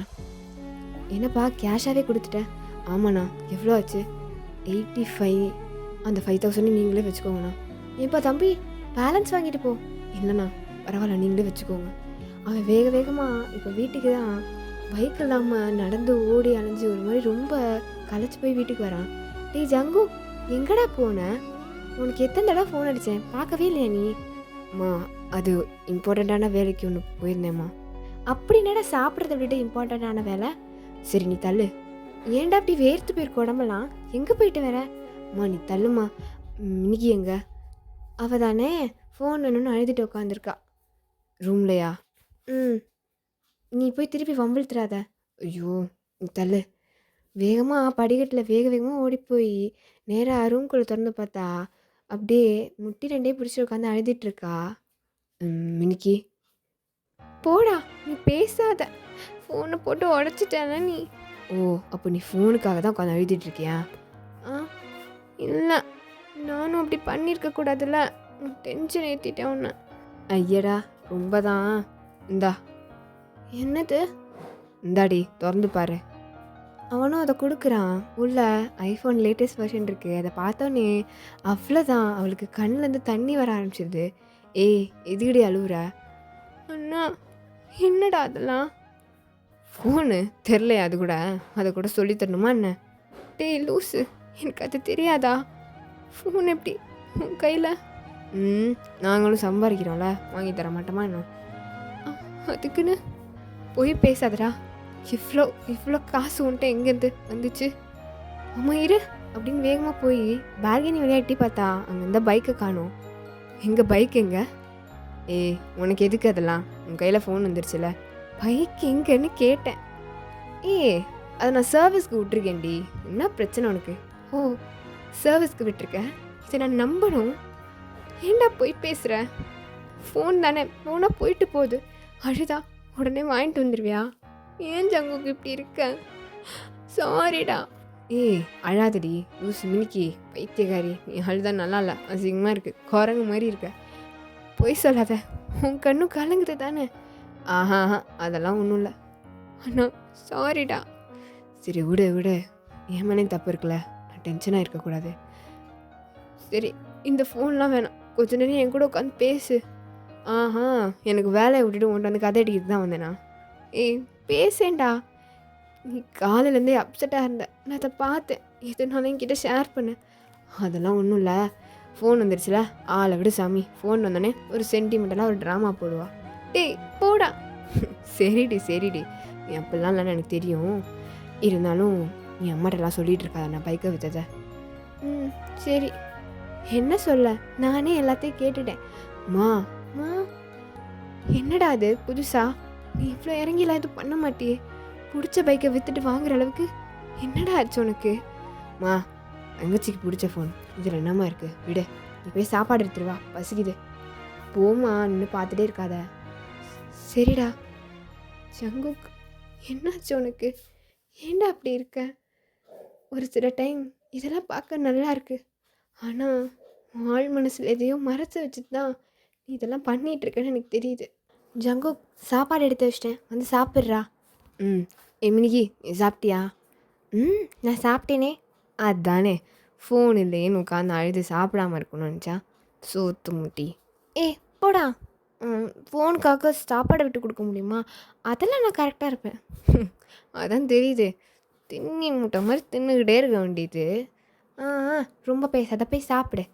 என்னப்பா, கேஷாகவே கொடுத்துட்டேன்? ஆமாண்ணா. எவ்வளோ ஆச்சு? 85. அந்த 5000 நீங்களே வச்சுக்கோங்கண்ணா. ஏப்பா தம்பி, பேலன்ஸ் வாங்கிட்டு போ. இல்லைண்ணா, பரவாயில்ல, நீங்களே வச்சுக்கோங்க. அவன் வேகமாக இப்போ வீட்டுக்கு தான் பைக் இல்லாமல் நடந்து ஓடி அலைஞ்சு ஒரு மாதிரி ரொம்ப களைச்சி போய் வீட்டுக்கு வரான். டேய் ஜங்கு, எங்கடா போன? உனக்கு எத்தனை தடவை ஃபோன் அடித்தேன், பார்க்கவே இல்லையா நீ? அம்மா, அது இம்பார்ட்டண்ட்டான வேலைக்கு ஒன்று போயிருந்தேம்மா. அப்படி என்னடா சாப்பிட்றத விட இம்பார்ட்டண்ட்டான வேலை? சரி நீ தள்ளு. ஏன்டா அப்படி வேர்த்து போயிருக்க உடம்பெல்லாம்? எங்கே போயிட்டு வர? அம்மா நீ தள்ளுமா. இன்னைக்கு எங்க? அவள் தானே ஃபோன் வேணும்னு அழுதுட்டு உட்காந்துருக்கா. ரூம்லையா? நீ போய் திருப்பி வம்பிழுத்துறாத. ஐயோ நீ தள்ளு. வேகமாக படிக்கட்டில் வேகமாக ஓடி போய் நேராக ரூம்குள்ளே திறந்து பார்த்தா அப்படியே முட்டி ரெண்டே பிடிச்சி உட்காந்து அழுதுட்டுருக்கா. மினிக்கி, போடா, நீ பேசாத. ஃபோனை போட்டு உடச்சிட்டானா நீ? ஓ, அப்போ நீ ஃபோனுக்காக தான் உட்காந்து அழுதுட்டுருக்கியா? இல்லை, நானும் அப்படி பண்ணியிருக்க கூடாதுல்ல. டென்ஷன் ஏற்றிட்டேன் உன்னை. ஐயடா, ரொம்ப தான். இந்தா. என்னது? இந்தாடி, திறந்து பாரு. அவனும் அதை கொடுக்குறான். உள்ள ஐஃபோன் லேட்டஸ்ட் வெர்ஷன் இருக்குது. அதை பார்த்தோன்னே அவ்வளோதான், அவளுக்கு கண்ணிலேருந்து தண்ணி வர ஆரம்பிச்சிருது. ஏய், எதுக்கடி அழுவுற? அண்ணா, என்னடா அதெல்லாம்? ஃபோனு தெரிலையா? அதை கூட சொல்லி தரணுமா என்ன? டேய் லூஸு, எனக்கு அது தெரியாதா? ஃபோன் எப்படி உன் கையில்? நாங்களும் சம்பாதிக்கிறோம்ல, வாங்கி தர மாட்டோமா என்ன? அதுக்குன்னு போய் பேசாதடா. இவ்வளோ காசு உன்ட்ட எங்கேருந்து வந்துச்சு? அம்மா இரு அப்படின்னு வேகமாக போய் பேல்கனி விளையாட்டி பார்த்தா அங்கே இந்த பைக்கை காணும். எங்கள் பைக் எங்கே? ஏய், உனக்கு எதுக்கு அதெல்லாம்? உன் கையில் ஃபோன் வந்துருச்சுல, பைக் எங்கன்னு கேட்டேன். அதை நான் சர்வீஸ்க்கு விட்டுருக்கேன்டி. என்ன பிரச்சனை உனக்கு? ஓ, சர்வீஸ்க்கு விட்டுருக்கேன், இதை நான் நம்பணும். ஏண்டா போய் பேசுகிற? ஃபோன் தானே, ஃபோனாக போயிட்டு போகுது. அழுதா உடனே வாங்கிட்டு வந்துடுவியா? ஏன் ஜங்குக்கு இப்படி இருக்க? சாரிடா. ஏய் அழாதடி லூசு மினிக்கி, பைத்தியக்காரி. நீ அழுதா நல்லா இல்லை, அசிங்கமாக இருக்குது, குரங்கு மாதிரி இருக்க. பொய் சொல்லாத, உன் கண்ணும் கலங்குது தானே? ஆஹா, அதெல்லாம் ஒன்றும் இல்லை. அண்ணா சாரிடா. சரி விடு, என் மேலே தப்பு இருக்குல்ல, நான் டென்ஷனாக இருக்கக்கூடாது. சரி, இந்த ஃபோன்லாம் வேணாம், கொஞ்ச நேரம் என் கூட உட்காந்து பேசு. எனக்கு வேலையை விட்டுட்டு உன்ட்டு வந்து கதை அடிக்கிட்டு தான் வந்தேனா? ஏய் பேசேண்டா. நீ காலையிலேருந்தே அப்செட்டாக இருந்த, நான் அதை பார்த்தேன். எதுனாலும் என்கிட்ட ஷேர் பண்ணு. அதெல்லாம் ஒன்றும் இல்லை, ஃபோன் வந்துருச்சுல, ஆளை விடு சாமி. ஃபோன் வந்தோடனே ஒரு சென்டிமெண்டலாக ஒரு ட்ராமா போடுவா. டேய் போடா. சரிடி, நீ அப்படிலாம் இல்லைன்னு எனக்கு தெரியும். இருந்தாலும் நீ அம்மாட்டெல்லாம் சொல்லிகிட்டு இருக்காத நான் பைக்கை விற்றதை. சரி, என்ன சொல்ல? நானே எல்லாத்தையும் கேட்டுட்டேன். மா என்னடா அது புதுசா? நீ இவ்வளோ இறங்கிலாம் இது பண்ண மாட்டியே. பிடிச்ச பைக்கை விற்றுட்டு வாங்குற அளவுக்கு என்னடா ஆச்சு உனக்கு? மா, தங்கச்சிக்கு பிடிச்ச ஃபோன், இதில் என்னம்மா இருக்குது? விடு, நீ போய் சாப்பாடு எடுத்துருவா, பசிக்குது. போமா, நின்று பார்த்துட்டே இருக்காத. சரிடா. ஜங்குக், என்னாச்சு உனக்கு? ஏண்டா அப்படி இருக்க? ஒரு சில டைம் இதெல்லாம் பார்க்க நல்லா இருக்கு, ஆனால் ஆள் மனசில் எதையோ மறைச்சி வச்சுட்டு தான் நீ இதெல்லாம் பண்ணிகிட்ருக்கேன்னு எனக்கு தெரியுது. ஜங்குக், சாப்பாடு எடுத்து வச்சிட்டேன், வந்து சாப்பிட்றா. மினிக்கி, நீ சாப்பிட்டியா? நான் சாப்பிட்டேனே. அதுதானே, ஃபோன் இல்லையேன்னு உட்காந்து அழுது சாப்பிடாமல் இருக்கணும்னு நினச்சா சோத்து முட்டி. போடா. ஃபோனுக்காக சாப்பாடை விட்டு கொடுக்க முடியுமா? அதெல்லாம் நான் கரெக்டாக இருப்பேன். அதான் தெரியுது, தின்னி முட்டை மாதிரி தின்னுக்கிட்டே இருக்க வேண்டியது. ரொம்ப பேசாத, போய் சாப்பிடு.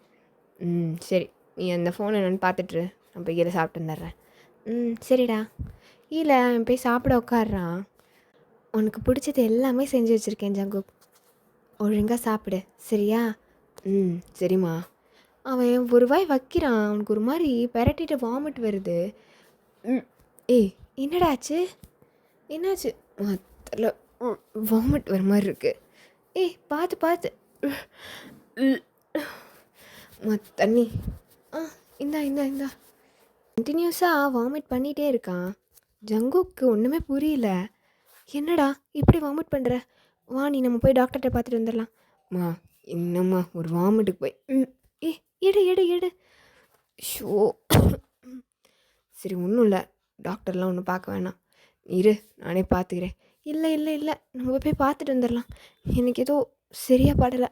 சரி, நீ அந்த ஃபோன் என்னென்னு பார்த்துட்டு நான் போய் கீழே சாப்பிட்டு வந்துடுறேன். சரிடா. இல்லை, அவன் போய் சாப்பிட உட்காடுறான். உனக்கு பிடிச்சது எல்லாமே செஞ்சு வச்சுருக்கேன் ஜங்குக், ஒழுங்காக சாப்பிடு சரியா? சரிம்மா. அவன் ஒரு வாய் வைக்கிறான், அவனுக்கு ஒரு மாதிரி பெரட்டிட்டு வாமிட் வருது. ஏய் என்னடாச்சு? என்னாச்சு? தெரியல, வாமிட் வர மாதிரி இருக்கு. பார்த்து தண்ணி. இந்தா. கண்டினியூஸாக வாமிட் பண்ணிகிட்டே இருக்கான். ஜங்குக்கு ஒன்றுமே புரியல. என்னடா இப்படி வாமிட் பண்ணுற? வா, நீ நம்ம போய் டாக்டர்கிட்ட பார்த்துட்டு வந்துடலாம். என்னம்மா ஒரு வாமிட்டுக்கு போய் எடு. ஷோ. சரி, ஒன்றும் இல்லை, டாக்டர்லாம் ஒன்றும் பார்க்க வேணாம், இரு நானே பார்த்துக்கிறேன். இல்லை, நம்ம போய் பார்த்துட்டு வந்துடலாம். எனக்கு ஏதோ சரியாக படலை.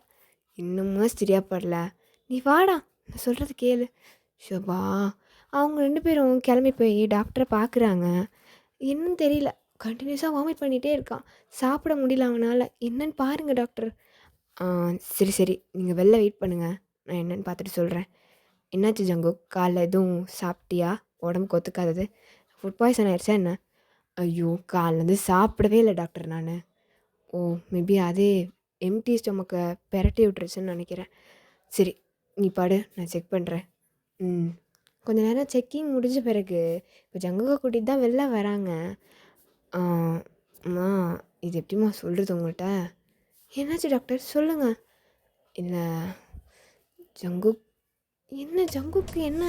இன்னமும் சரியாக படலை, நீ வாடா, நான் சொல்கிறது கேளு. ஷோபா, அவங்க 2 பேரும் கிளம்பி போய் டாக்டரை பார்க்குறாங்க. என்னன்னு தெரியல, கண்டினியூஸாக வாமிட் பண்ணிகிட்டே இருக்கான். சாப்பிட முடியல அவனால். என்னன்னு பாருங்கள் டாக்டர். ஆ சரி சரி, நீங்கள் வெளில வெயிட் பண்ணுங்கள், நான் என்னன்னு பார்த்துட்டு சொல்கிறேன். என்னாச்சு ஜங்குக், காலைல எதுவும் சாப்பிட்டியா? உடம்புக்கு ஒத்துக்காதது ஃபுட் பாய்சன் ஆயிடுச்சா என்ன? ஐயோ, காலைலேருந்து சாப்பிடவே இல்லை டாக்டர் நான். ஓ, மேபி அதே எம்டி ஸ்டொமக்கை பெரட்டி விட்டுருச்சுன்னு நினைக்கிறேன். சரி, நீ பாடு, நான் செக் பண்ணுறேன். ம் கொஞ்ச நேரம் செக்கிங் முடிஞ்ச பிறகு இப்போ ஜங்குக்கை கூட்டிகிட்டு தான் வெளில வராங்க. ஆ, அம்மா, இது எப்படிம்மா சொல்கிறது உங்கள்கிட்ட? என்னாச்சு டாக்டர், சொல்லுங்கள். இல்லை, ஜங்குக், என்ன ஜங்குக்கு என்ன?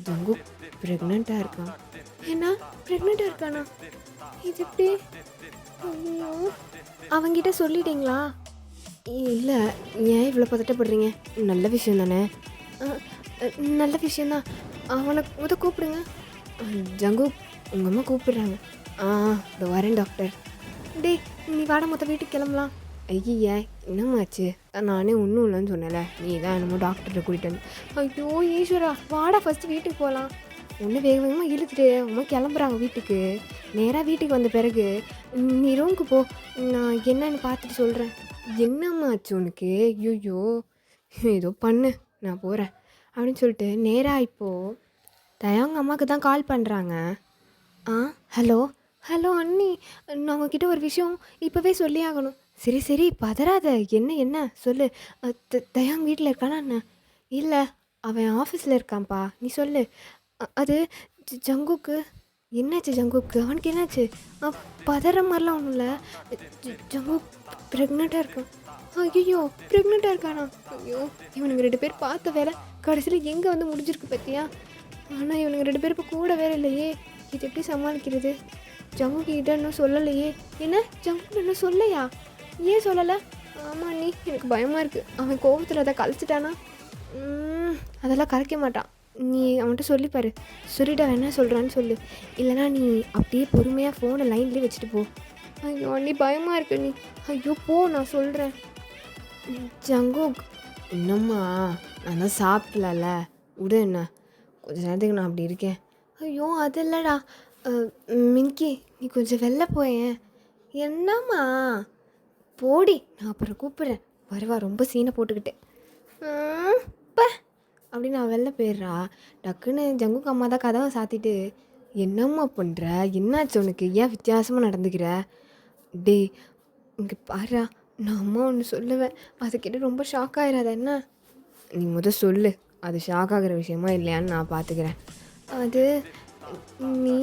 ஜங்குக் ப்ரெக்னெண்ட்டாக இருக்கான். என்ன, ப்ரெக்னெண்ட்டாக இருக்கானா? இது எப்படி? ஐயோ, அவங்கிட்ட சொல்லிட்டீங்களா? இல்லை, ஏன் இவ்வளோ பதட்டப்படுறீங்க? நல்ல விஷயம் தானே? அ, நல்ல விஷயந்தான். அவனை கூப்பிடுங்க. ஜங்குக், உங்கள் அம்மா கூப்பிடுறாங்க. ஆ, இதோ வரேன் டாக்டர். டேய், நீ வாட, மொத்த வீட்டுக்கு கிளம்பலாம். ஐயா, என்னம்மாச்சு? நானே ஒன்றும் இல்லைன்னு சொன்னேன்ல, நீ தான் என்னமோ டாக்டர்கிட்ட கூட்டிகிட்டு வந்து. ஐயோ ஈஸ்வரா, வாடா ஃபஸ்ட்டு வீட்டுக்கு போகலாம். ஒன்று வேக வேகமாக இழுத்துட்டு அம்மா கிளம்புறாங்க வீட்டுக்கு. நேராக வீட்டுக்கு வந்த பிறகு நீ ரூமுக்கு போ, நான் என்னன்னு பார்த்துட்டு சொல்கிறேன். என்னம்மாச்சு உனக்கு? ஐயோ, ஏதோ பண்ணு, நான் போகிறேன் அப்படின்னு சொல்லிட்டு நேராக இப்போது தயங்க அம்மாவுக்கு தான் கால் பண்ணுறாங்க. ஆ, ஹலோ ஹலோ அண்ணி, நான் உங்ககிட்ட ஒரு விஷயம் இப்போவே சொல்லி ஆகணும். சரி சரி, பதறாத. என்ன என்ன சொல்லு. தயாங் வீட்டில் இருக்கானா என்ன? இல்லை, அவன் ஆஃபீஸில் இருக்கான்ப்பா, நீ சொல்லு. அது ஜங்குக்கு. என்னாச்சு ஜங்குக்கு? அவனுக்கு என்னாச்சு? பதற மாதிரிலாம் ஒன்றும் இல்லை. ஜங்குக் ப்ரெக்னெண்ட்டாக இருக்கான். ஐயோ, ப்ரெக்னெண்ட்டாக இருக்கானா? ஐயோ, இவனுங்க 2 பேர் பார்த்த வேலை கடைசியில் எங்கே வந்து முடிஞ்சிருக்கு பார்த்தியா? ஆனால் இவனுங்க 2 பேர் இப்போ கூட வேறு இல்லையே. இது எப்படி சமாளிக்கிறது? ஜங்குக்கு கிட்ட இன்னும் சொல்லலையே. என்ன, ஜங்குக்கு இன்னும் சொல்லையா? ஏன் சொல்லலை? ஆமாம் நீ, எனக்கு பயமாக இருக்குது. அவன் கோபத்தில் அதை கலைச்சிட்டானா? அதெல்லாம் கலைக்க மாட்டான். நீ அவன்கிட்ட சொல்லிப்பாரு. சொல்லிட்டு அவன் என்ன சொல்கிறான்னு சொல்லு. இல்லைனா நீ அப்படியே பொறுமையாக ஃபோனை லைன்லேயே வச்சுட்டு போ. ஐயோ நீ, பயமாக இருக்கு நீ. ஐயோ போ, நான் சொல்கிறேன். ஜங்குக், என்னம்மா, நான் தான் சாப்பிடல, விடு என்ன, கொஞ்ச நேரத்துக்கு நான் அப்படி இருக்கேன். ஐயோ அது இல்லைடா, மிங்கி, நீ கொஞ்சம் வெளில போயேன். என்னம்மா? போடி, நான் அப்புறம் கூப்பிட்றேன். வருவா ரொம்ப சீனை போட்டுக்கிட்டு. ப அப்படின்னு நான் வெளில போயிடுறா. டக்குன்னு ஜங்குக்கு அம்மா தான் கதவை சாத்திட்டு, என்னம்மா பண்ணுற? என்னாச்சு உனக்கு? ஏன் வித்தியாசமாக நடந்துக்கிற? டே, இங்கே பாரு, நான் அம்மா ஒன்று சொல்லுவேன், அதுக்கிட்ட ரொம்ப ஷாக் ஆகிடாத என்ன? நீ சொல்லு, அது ஷாக் ஆகிற விஷயமா இல்லையான்னு நான் பார்த்துக்கிறேன். அது நீ,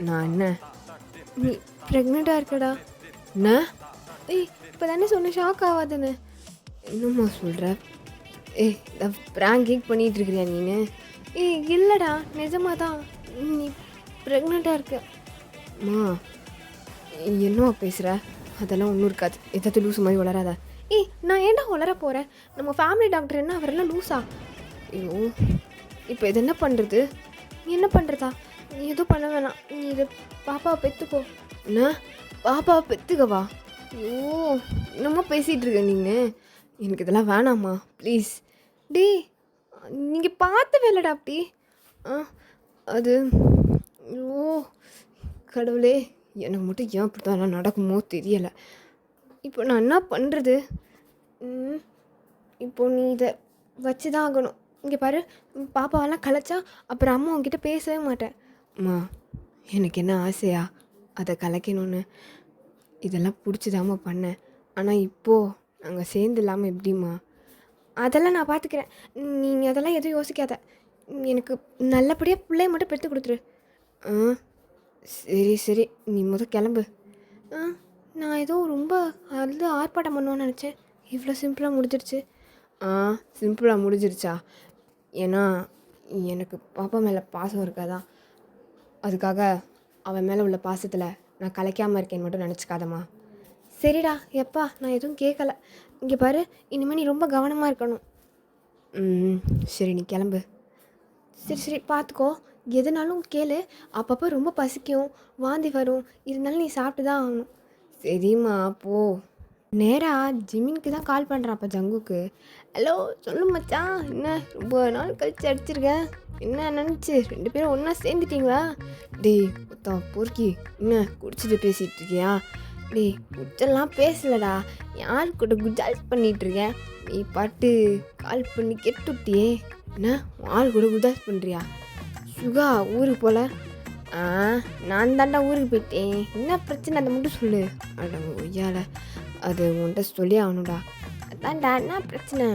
நான் என்ன, நீ ப்ரெக்னெண்ட்டாக இருக்கடா. என்ன? ஏய், இப்போ தானே சொன்ன ஷாக் ஆகாதுன்னு. என்னம்மா சொல்கிற? ஏய், ப்ராங்க் கீக் பண்ணிகிட்டு இருக்கிறியா நீனு? ஏய் இல்லைடா, நிஜமாக தான், நீ ப்ரெக்னெண்ட்டாக இருக்க. அம்மா, என்னம்மா பேசுகிற? அதெல்லாம் ஒன்றும் இருக்காது, எதாவது லூஸு மாதிரி வளராத. ஏய், நான் ஏன்டா வளர போகிறேன்? நம்ம ஃபேமிலி டாக்டர் என்ன அவரெல்லாம் லூஸா? ஐயோ, இப்போ இது என்ன பண்ணுறது? என்ன பண்ணுறதா? நீ எதுவும் பண்ண வேணாம், நீ இதை பாப்பாவை பெற்றுக்கோ. என்ன, பாப்பாவை பெற்றுக்கவா? ஐயோ, என்னம்மா பேசிகிட்டு இருக்க நீங்கள்? எனக்கு இதெல்லாம் வேணாம்மா ப்ளீஸ். டே, நீங்கள் பார்த்த வேலைடா அப்படி. அது, ஐயோ கடவுளே, எனக்கு மட்டும் ஏன் அப்படி தான் நடக்குமோ தெரியலை. இப்போ நான் என்ன பண்ணுறது? இப்போ நீ இதை வச்சு தான் ஆகணும். இங்கே பாரு, பாப்பாவெல்லாம் கலைச்சா அப்புறம் அம்மா உங்ககிட்ட பேசவே மாட்டேன். அம்மா, எனக்கு என்ன ஆசையா அதை கலைக்கணும்னு? இதெல்லாம் பிடிச்சிதாம்மா பண்ணேன். ஆனால் இப்போது நாங்கள் சேர்ந்து இல்லாமல் எப்படிம்மா? அதெல்லாம் நான் பார்த்துக்கிறேன், நீங்கள் அதெல்லாம் எதுவும் யோசிக்காத. எனக்கு நல்லபடியாக பிள்ளைய மட்டும் பெற்று கொடுத்துரு. சரி சரி, நீ கிளம்பு. நான் ஏதோ ரொம்ப அது ஆர்ப்பாட்டம் பண்ணுவேன்னு நினச்சேன், இவ்வளோ சிம்பிளாக முடிஞ்சிருச்சு. சிம்பிளாக முடிஞ்சிருச்சா? ஏன்னா எனக்கு பாப்பா மேலே பாசம் இருக்காதான், அதுக்காக அவன் மேலே உள்ள பாசத்தில் நான் கலைக்காமல் இருக்கேன்னு மட்டும் நினச்சிக்காதம்மா. சரிடா எப்பா, நான் எதுவும் கேட்கல. இங்கே பாரு, இனிமேல் நீ ரொம்ப கவனமாக இருக்கணும். சரி, நீ கிளம்பு. சரி சரி, பார்த்துக்கோ. எதுனாலும் கேளு. அப்பப்போ ரொம்ப பசிக்கும், வாந்தி வரும், இருந்தாலும் நீ சாப்பிட்டு தான் ஆகணும். சரிம்மா போ. நேராக ஜிமினுக்கு தான் கால் பண்ணுறான் அப்போ ஜங்குக்கு. ஹலோ சொல்லு மச்சான், என்ன ரொம்ப நாள் கழிச்சு அடிச்சிருக்கேன், என்ன நினச்சி 2 பேரும் ஒன்றா சேர்ந்துட்டிங்களா? டேய் ஒத்தா பொறுக்கி, என்ன குடிச்சிட்டு பேசிகிட்டு இருக்கியா? டேய் குடிச்செல்லாம் பேசலடா, யார் கூட குஜால்ஸ் பண்ணிகிட்ருக்கேன், நீ பாட்டு கால் பண்ணி கெட்டுட்டியே, என்ன ஆள் கூட குஜால்ஸ் பண்ணுறியா? சுகா ஊருக்கு போல? நான் தாண்டா ஊருக்கு போயிட்டேன், என்ன பிரச்சனை அதை மட்டும் சொல்லு. அடங்க ஒய்யால, அது உன்கிட்ட சொல்லி ஆகணும்டா. அதான்டா என்ன பிரச்சனை?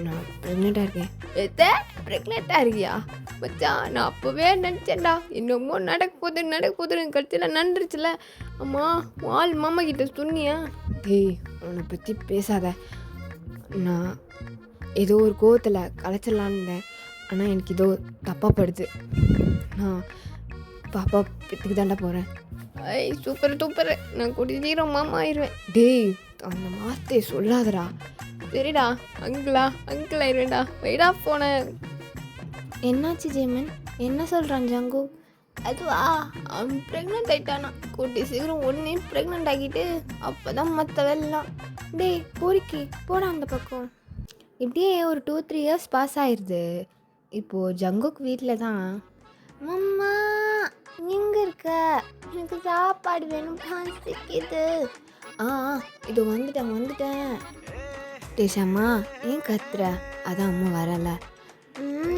நான் ப்ரெக்னெண்ட்டாக இருக்கேன். எத்த ப்ரெக்னெண்ட்டாக இருக்கியா? மச்சான் நான் அப்போவே நினச்சேன்டா, என்னமோ நடக்க போகுதுன்னு கடைசியில் நன்றுச்சுல. அம்மா வால் மாமா கிட்ட சொன்னியா? டேய் அவனை பற்றி பேசாத, நான் ஏதோ ஒரு கோவத்தில் கலைச்சிடலான்னு இருந்தேன், ஆனால் எனக்கு ஏதோ தப்பாக படுது. நான் பாப்பா பெற்றுக்கு தாண்டா போகிறேன். ஐய் சூப்பர், நான் கூட்டி சீக்கிரம் மாமா ஆயிடுவேன். டேய் அந்த வார்த்தையை சொல்லாதடா. சரிடா அங்கிள் ஆயிடுவேன்டா, வைடா போனேன். என்னாச்சு ஜெயமன், என்ன சொல்கிறான் ஜங்கு? அதுவா, அவன் ப்ரெக்னென்ட் ஆகிட்டானா, கூட்டி சீக்கிரம் ஒன்றே ப்ரெக்னென்ட் ஆகிட்டு அப்போ தான் மற்ற வெல்லாம். டேய் பொறுக்கி போடா அந்த பக்கம். இப்படியே ஒரு 2-3 இயர்ஸ் பாஸ் ஆயிடுது. இப்போது ஜங்குக்கு வீட்டில் தான், மம்மா எங்கே இருக்க, எனக்கு சாப்பாடு வேணும், பசிக்குது. இது வந்துட்டேன். டேஷாம்மா ஏன் கத்துற? அதான் அம்மா வரலை.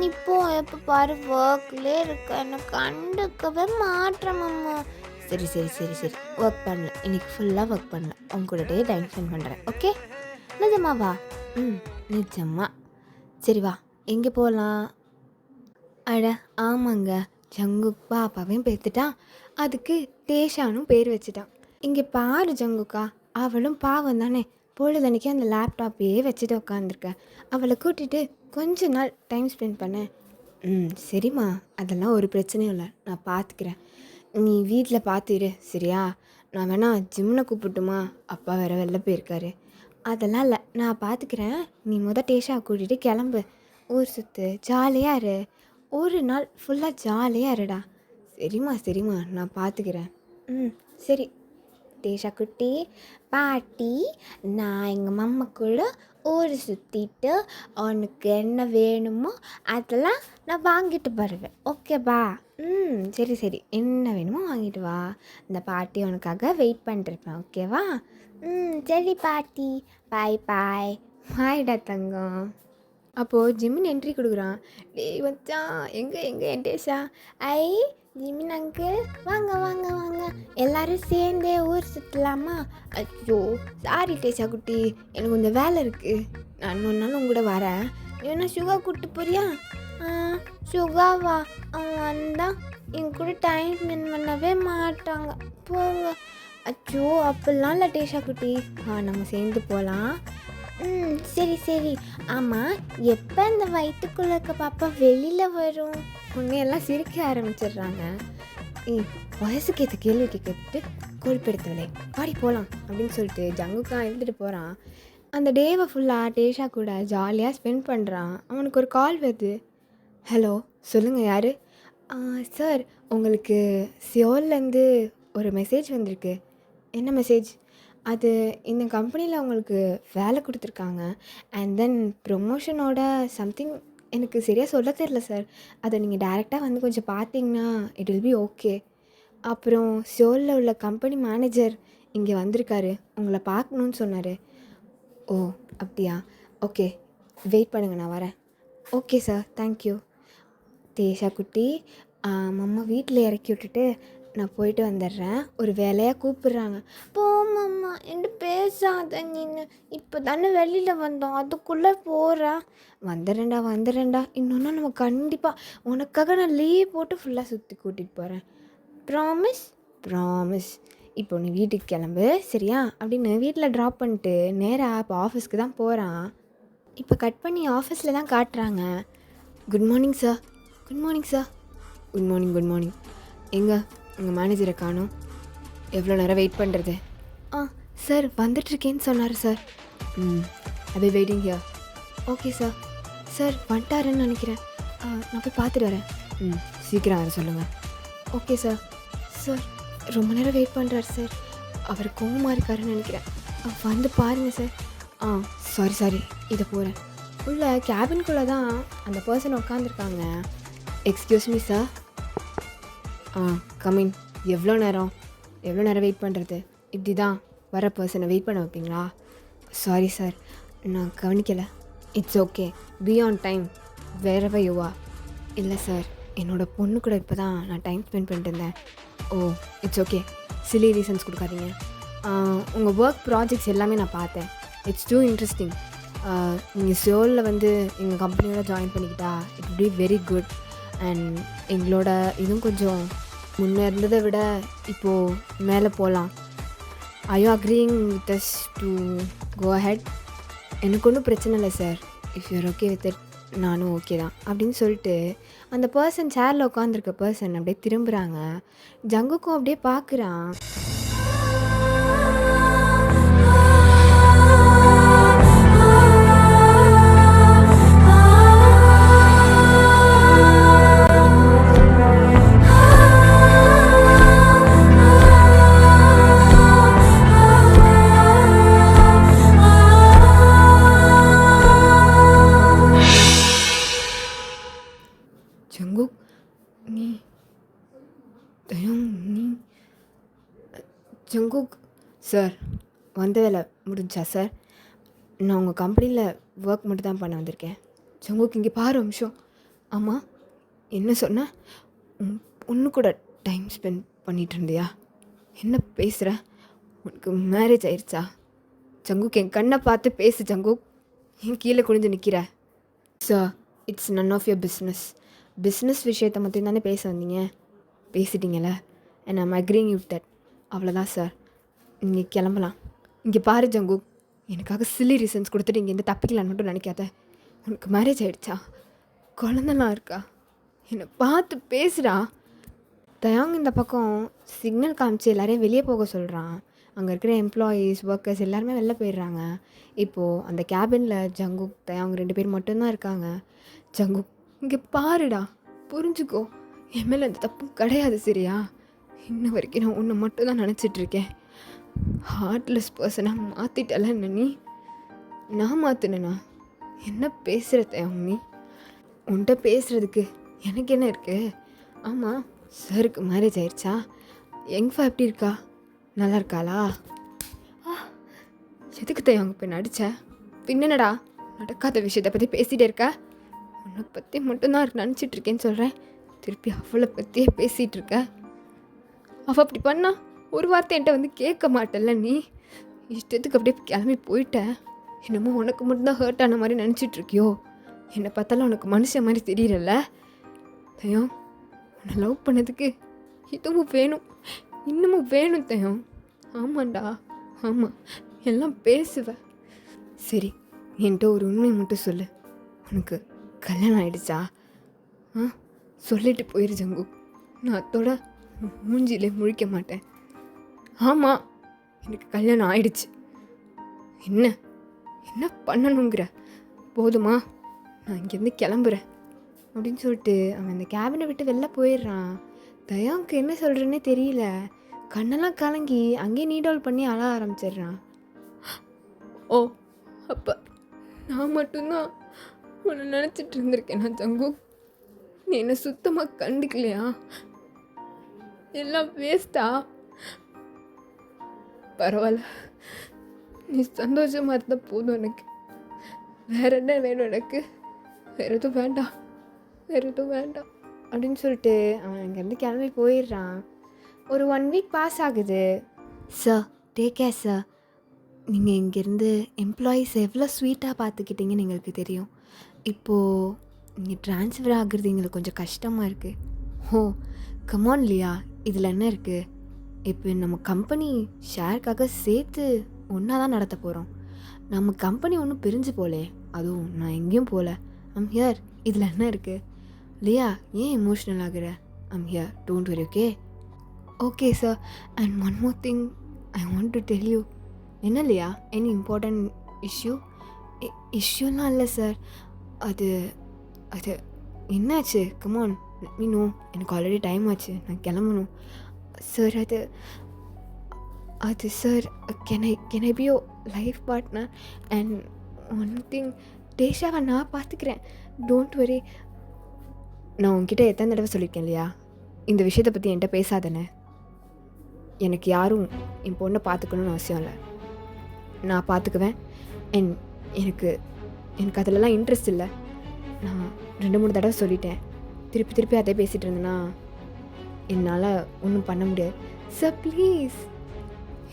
இப்போ எப்போ பாரு ஒர்க்லேயே இருக்க, எனக்கு கண்டுக்கவே மாட்டேறேம்மா. சரி ஒர்க் பண்ணல, இன்னைக்கு ஃபுல்லாக ஒர்க் பண்ணல, உங்க கூடவே டைம் ஸ்பெண்ட் பண்ணுறேன். ஓகே நிஜமாவா? நிஜமா. சரி வா எங்கே போகலாம்? அட ஆமாங்க, ஜங்கு பாப்பாவையும் பேத்துட்டான், அதுக்கு தேஷானும் பேர் வச்சுட்டான். இங்கே பாரு ஜங்குக்கா, அவளும் பாவம் தானே, பொழுதன்னைக்கு அந்த லேப்டாப்பையே வச்சுட்டு உட்காந்துருக்க, அவளை கூட்டிகிட்டு கொஞ்ச நாள் டைம் ஸ்பெண்ட் பண்ணேன். சரிம்மா, அதெல்லாம் ஒரு பிரச்சனையும் இல்லை, நான் பார்த்துக்கிறேன், நீ வீட்டில் பார்த்துரு சரியா? நான் வேணா ஜிம்னை கூப்பிட்டுமா, அப்பா வேற வெளில போயிருக்காரு. அதெல்லாம் இல்லை, நான் பார்த்துக்கிறேன், நீ டேஷா கூட்டிகிட்டு கிளம்பு, ஊர் சுற்று, ஜாலியாக இரு, ஒரு நாள் ஃபுல்லாக ஜாலியாக இருடா. சரிம்மா நான் பார்த்துக்கிறேன். சரி டேஷா குட்டி, பாட்டி நான் எங்கள் மம்மா கூட ஊர் சுற்றிட்டு உனக்கு என்ன வேணுமோ அதெல்லாம் நான் வாங்கிட்டு வருவேன், ஓகேவா? சரி என்ன வேணுமோ வாங்கிட்டு வா, இந்த பாட்டி உனக்காக வெயிட் பண்ணிருப்பேன், ஓகேவா? சரி பாட்டி, பாய் பாய்டா தங்கம். அப்போது ஜிமின் என்ட்ரி கொடுக்குறான். டேய் மச்சான், எங்கே என் டேஷா? ஐ ஜிமின் அங்கிள் வாங்க எல்லோரும் சேர்ந்தே ஊர் சுற்றலாமா? ஐயோ சாரி டேஷா குட்டி, எனக்கு கொஞ்சம் வேலை இருக்குது, நான் இன்னொரு நாள் உங்க கூட வரேன். ஏன்னா சுகா கூப்பிட்டு போறியா? சுகாவா? அவன் வந்தால் என் கூட டைம் ஸ்பெண்ட் பண்ணவே மாட்டாங்க, போங்க. அச்சோ அப்படிலாம் இல்லை டேஷா குட்டி, நம்ம சேர்ந்து போகலாம். சரி ஆமாம், எப்போ இந்த வயிற்றுக்குள்ள இருக்க பாப்பா வெளியில் வரும்? உன்னையெல்லாம் சிரிக்க ஆரம்பிச்சிடுறாங்க. வயசுக்கு ஏற்ற கேள்வி கேட்டு கோல்பெடுத்தவளே பாடி போகலாம் அப்படின்னு சொல்லிட்டு ஜங்குக்கான் எழுந்துட்டு போகிறான். அந்த டேவை ஃபுல்லாக டேஷா கூட ஜாலியாக ஸ்பெண்ட் பண்ணுறான். அவனுக்கு ஒரு கால் வருது. ஹலோ சொல்லுங்கள், யார்? சார் உங்களுக்கு சியோல்லேருந்து ஒரு மெசேஜ் வந்திருக்கு. என்ன மெசேஜ்? அது இந்த கம்பெனியில் அவங்களுக்கு வேலை கொடுத்துருக்காங்க, அண்ட் தென் ப்ரொமோஷனோட சம்திங், எனக்கு சரியாக சொல்ல தெரில சார், அதை நீங்கள் டைரெக்டாக வந்து கொஞ்சம் பார்த்தீங்கன்னா இட் வில் பி ஓகே. அப்புறம் சியோலில் உள்ள கம்பெனி மேனேஜர் இங்கே வந்திருக்காரு, உங்களை பார்க்கணுன்னு சொன்னார். ஓ அப்படியா, ஓகே வெயிட் பண்ணுங்கள், நான் வரேன். Okay sir, thank you. தேஷா குட்டி, மம்மா வீட்டில் இறக்கி விட்டுட்டு நான் போயிட்டு வந்துடுறேன், ஒரு வேலையாக கூப்பிட்றாங்க. போம்மா என்று பேசாத, நீನು இப்போ தானே வெளியில் வந்தோம், அதுக்குள்ளே போகிறேன். வந்துடுறேன்டா, இன்னொன்று நம்ம கண்டிப்பாக உனக்காக நான் லீவ் போட்டு ஃபுல்லாக சுற்றி கூட்டிகிட்டு போகிறேன், ப்ராமிஸ். இப்போ நீ வீட்டுக்கு கிளம்பு சரியா அப்படின்னு வீட்டில் ட்ராப் பண்ணிட்டு நேராக இப்போ ஆஃபீஸ்க்கு தான் போகிறான். இப்போ கட் பண்ணி ஆஃபீஸில் தான் காட்டுறாங்க. Good morning sir. Good morning. எங்கே உங்கள் மேனேஜரை காணோம், எவ்வளோ நேரம் வெயிட் பண்ணுறது? சார் வந்துட்டுருக்கேன்னு சொன்னார் சார். அது வெயிட்டிங் ஹியர். ஓகே சார் வந்துட்டாருன்னு நினைக்கிறேன், நான் போய் பார்த்துட்டு வரேன். சீக்கிரம் வர சொல்லுங்கள். ஓகே சார் ரொம்ப நேரம் வெயிட் பண்ணுறாரு சார், அவர் கோவமாக இருக்காருன்னு நினைக்கிறேன். வந்து பாருங்கள் சார். சாரி இதை போகிறேன். உள்ள கேபின்குள்ளே தான் அந்த பர்சன் உட்காந்துருக்காங்க. Excuse me sir. கமின். எவ்வளோ நேரம் வெயிட் பண்ணுறது? இப்படி தான் வர பர்சனை வெயிட் பண்ண வைப்பீங்களா? சாரி சார், நான் கவனிக்கலை. It's okay, be on time வேறவ யுவா. இல்லை சார், என்னோடய பொண்ணு கூட இப்போ தான் நான் டைம் ஸ்பெண்ட் பண்ணிட்டு இருந்தேன். Oh, it's okay, silly reasons கொடுக்காதீங்க. உங்கள் ஒர்க் ப்ராஜெக்ட்ஸ் எல்லாமே நான் பார்த்தேன். It's too interesting. நீங்கள் சியோலில் வந்து எங்கள் கம்பெனியோட ஜாயின் பண்ணிக்கிட்டா it be very good. And எங்களோட இதுவும் கொஞ்சம் முன்னே இருந்ததை விட இப்போது மேலே போகலாம். I you agreeing with us to go ahead? எனக்கு ஒன்றும் பிரச்சனை இல்லை sir. If you're okay with it, நானும் ஓகே தான் அப்படின்னு சொல்லிட்டு அந்த பர்சன் சேரில் உட்காந்துருக்க பர்சன் அப்படியே திரும்புகிறாங்க. ஜங்குக்கும் அப்படியே பார்க்குறான். ஜங்குக், நீ ஜங்குக் சார், வந்த வேலை முடிஞ்சா சார்? நான் உங்கள் கம்பெனியில் ஒர்க் மட்டும் தான் பண்ண வந்திருக்கேன். ஜங்குக், இங்கே பாரு நிமிஷம். ஆமாம், என்ன சொன்ன? பொண்ணு கூட டைம் ஸ்பெண்ட் பண்ணிகிட்டு இருந்தியா? என்ன பேசுகிற? உனக்கு மேரேஜ் ஆயிடுச்சா? ஜங்குக், என் கண்ணை பார்த்து பேசு ஜங்குக். என் கீழே குனிஞ்சு நிற்கிற? Sir, it's none of your business விஷயத்தை மட்டும் தானே பேச வந்தீங்க. பேசிட்டீங்களே, and I'm agreeing with that. அவ்வளோதான் சார், நீங்கள் கிளம்பலாம். இங்கே பாரு ஜங்குக், எனக்காக சில்லி ரீசன்ஸ் கொடுத்துட்டு இங்கேருந்து தப்பிக்கலான்னு மட்டும் நினைக்காத. உனக்கு மேரேஜ் ஆகிடுச்சா? குழந்தெல்லாம் இருக்கா? என்னை பார்த்து பேசுடா. தயாங் இந்த பக்கம் சிக்னல் காமிச்சு எல்லாரையும் வெளியே போக சொல்கிறான். அங்கே இருக்கிற எம்ப்ளாயீஸ், ஒர்க்கர்ஸ் எல்லாருமே வெளில போயிடுறாங்க. இப்போது அந்த கேபினில் ஜங்குக், தயாங் 2 பேர் மட்டும்தான் இருக்காங்க. ஜங்குக், இங்கே பாருடா, புரிஞ்சுக்கோ, என் மேலே அந்த தப்பு கிடையாது சரியா? இன்ன வரைக்கும் நான் உன்னை மட்டும் தான் நினச்சிட்ருக்கேன். ஹார்ட்லெஸ் பர்சனாக மாற்றிட்டல என்ன நீ? நான் மாற்றினேண்ணா? என்ன பேசுகிற தயாங் நீ? உன்கிட்ட பேசுகிறதுக்கு எனக்கு என்ன இருக்குது? ஆமாம், சாருக்கு மேரேஜ் ஆயிடுச்சா? யங்ஃபா எப்படி இருக்கா? நல்லா இருக்காளா? எதுக்கு தயாங் போய் நடிச்ச? பின்னடா நடக்காத விஷயத்தை பற்றி பேசிகிட்டே இருக்க? உன்னை பற்றி மட்டும்தான் நினச்சிட்ருக்கேன்னு சொல்கிறேன், திருப்பி அவளை பற்றியே பேசிகிட்டு இருக்க. அவள் அப்படி பண்ணா ஒரு வார்த்தை என்கிட்ட வந்து கேட்க மாட்டல்ல நீ? இஷ்டத்துக்கு அப்படியே கிளம்பி போயிட்ட. என்னமோ உனக்கு மட்டும்தான் ஹர்ட் ஆன மாதிரி நினச்சிட்ருக்கியோ? என்னை பார்த்தாலும் உனக்கு மனுஷன் மாதிரி தெரியறல்ல தயம்? உன்னை லவ் பண்ணதுக்கு இதுவும் வேணும், இன்னமும் வேணும் தயம். ஆமாண்டா, ஆமாம், எல்லாம் பேசுவேன். சரி, என்கிட்ட ஒரு உண்மையை மட்டும் சொல்லு. உனக்கு கல்யாணம் ஆகிடுச்சா? சொல்லிட்டு போயிரு ஜங்கு. நான் அதோட மூஞ்சிலே முழிக்க மாட்டேன். ஆமாம், எனக்கு கல்யாணம் ஆயிடுச்சு. என்ன என்ன பண்ணணுங்கிற? போதுமா, நான் இங்கேருந்து கிளம்புறேன் அப்படின்னு சொல்லிட்டு அவன் அந்த கேபினை விட்டு வெளில போயிடுறான். தயாவுக்கு என்ன சொல்கிறேன்னே தெரியல. கண்ணெல்லாம் கலங்கி அங்கேயே நீடால் பண்ணி அழ ஆரம்பிச்சிடுறான். ஓ, அப்போ நான் மட்டும்தான் உன்னை நினச்சிட்டு இருந்திருக்கேன். நான் ஜங்கு, நீ என்னை சுத்தமாக கண்டுக்கலையா? எல்லாம் வேஸ்ட்டா? பரவாயில்ல, நீ சந்தோஷமாக இருந்தால் போதும் எனக்கு. வேற என்ன வேணும் எனக்கு? வேற எதுவும் வேண்டாம், வேற எதுவும் வேண்டாம் அப்படின்னு சொல்லிட்டு அவன் இங்கேருந்து கிளம்பி போயிடுறான். ஒரு 1 வீக் பாஸ் ஆகுது. Sir, take care sir. நீங்கள் இங்கேருந்து எம்ப்ளாயீஸ் எவ்வளோ ஸ்வீட்டாக பார்த்துக்கிட்டீங்கன்னு எங்களுக்கு தெரியும். இப்போது இங்கே ட்ரான்ஸ்ஃபர் ஆகுறது எங்களுக்கு கொஞ்சம் கஷ்டமாக இருக்குது. ஓ, கமான் லியா, இதில் என்ன இருக்குது? இப்போ நம்ம கம்பெனி ஷேருக்காக சேர்த்து ஒன்றா தான் நடத்த போகிறோம். நம்ம கம்பெனி ஒன்றும் பிரிஞ்சு போகலே, அதுவும் நான் எங்கேயும் போகல. I'm here. இதில் என்ன இருக்குது? லியா, ஏன் எமோஷ்னல் ஆகுற? I'm here, don't worry. Okay? Okay sir. And one more thing I want to tell you. என்ன லியா, எனி இம்பார்ட்டன்ட் இஷ்யூ? இஷ்யூலாம் இல்லை சார். அது அது என்னாச்சு? கமான் மீனோ, எனக்கு ஆல்ரெடி டைம் ஆச்சு, நான் கிளம்பணும் சார். அது sir, can I be life partner. And one thing, தேஷாவை நான் பார்த்துக்கிறேன், டோன்ட் வரி. நான் உங்ககிட்ட எத்தனை தடவை சொல்லியிருக்கேன் இல்லையா, இந்த விஷயத்தை பற்றி என்கிட்ட பேசாதேன்னு. எனக்கு யாரும் என் பொண்ணை பார்த்துக்கணுன்னு அவசியம் இல்லை, நான் பார்த்துக்குவேன். அண்ட் எனக்கு அதிலலாம் இன்ட்ரெஸ்ட் இல்லை. நான் 2-3 தடவை சொல்லிட்டேன். திருப்பி அதே பேசிகிட்டு இருந்தேன்னா என்னால் ஒன்றும் பண்ண முடியாது. சார் ப்ளீஸ்,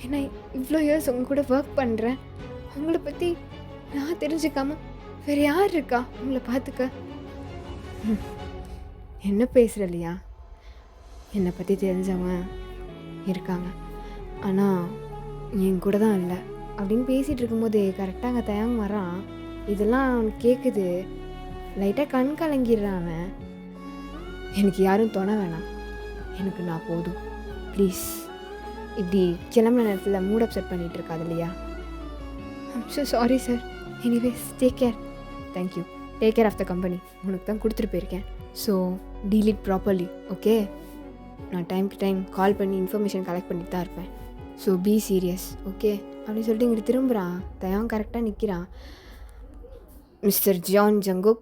ஏன்னா இவ்வளோ இயர்ஸ் உங்க கூட ஒர்க் பண்ணுறேன், உங்களை பற்றி நான் தெரிஞ்சுக்காம வேறு யார் இருக்கா உங்களை பார்த்துக்க? என்ன பேசுகிற இல்லையா, என்னை பற்றி தெரிஞ்சவங்க இருக்காங்க, ஆனால் என் கூட தான் இல்லை அப்படின்னு பேசிகிட்டு இருக்கும்போது கரெக்டாக அங்கே தயங்க வரான். இதெல்லாம் அவனுக்கு கேட்குது. லைட்டாக கண் கலங்கிடுறான் அவன். எனக்கு யாரும் துணை வேணாம், எனக்கு நான் போதும், ப்ளீஸ். இப்படி கிளம்புன நேரத்தில் மூட் அப்செட் பண்ணிகிட்டு இருக்காது இல்லையா? I'm so sorry sir. Anyways take care. Thank you. Take care of the company. உனக்கு தான் கொடுத்துட்டு போயிருக்கேன், so deal it properly, okay? நான் டைம் டு டைம் கால் பண்ணி இன்ஃபர்மேஷன் கலெக்ட் பண்ணிட்டு தான் இருப்பேன், ஸோ பி சீரியஸ், ஓகே? அப்படின்னு சொல்லிட்டு இங்கிட்டு திரும்புகிறான். தயான் கரெக்டாக நிற்கிறான். மிஸ்டர் ஜான் ஜங்குக்,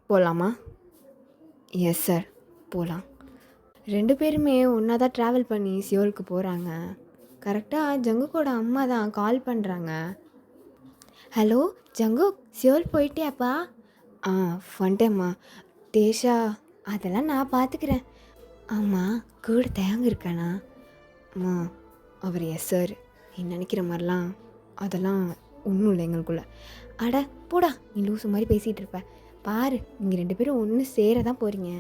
போகலாமா? எஸ் சார், போகலாம். 2 பேருமே ஒன்றா தான் ட்ராவல் பண்ணி சியோலுக்கு போகிறாங்க. கரெக்டாக ஜங்குக்கோட அம்மா தான் கால் பண்ணுறாங்க. ஹலோ ஜங்குக், சியோல் போயிட்டியாப்பா? வந்துட்டேம்மா. தேஷா அதெல்லாம் நான் பார்த்துக்கிறேன். ஆமாம், கூட தேங்க இருக்கானா? அம்மா, அவர் எஸ் சார். நீ நினைக்கிற மாதிரிலாம் அதெல்லாம் ஒன்றும் இல்லை எங்களுக்குள்ள. அட போடா, நீ லூசு மாதிரி பேசிகிட்டு இருப்ப பாரு. நீங்கள் 2 பேரும் ஒன்று சேர தான் போகிறீங்க,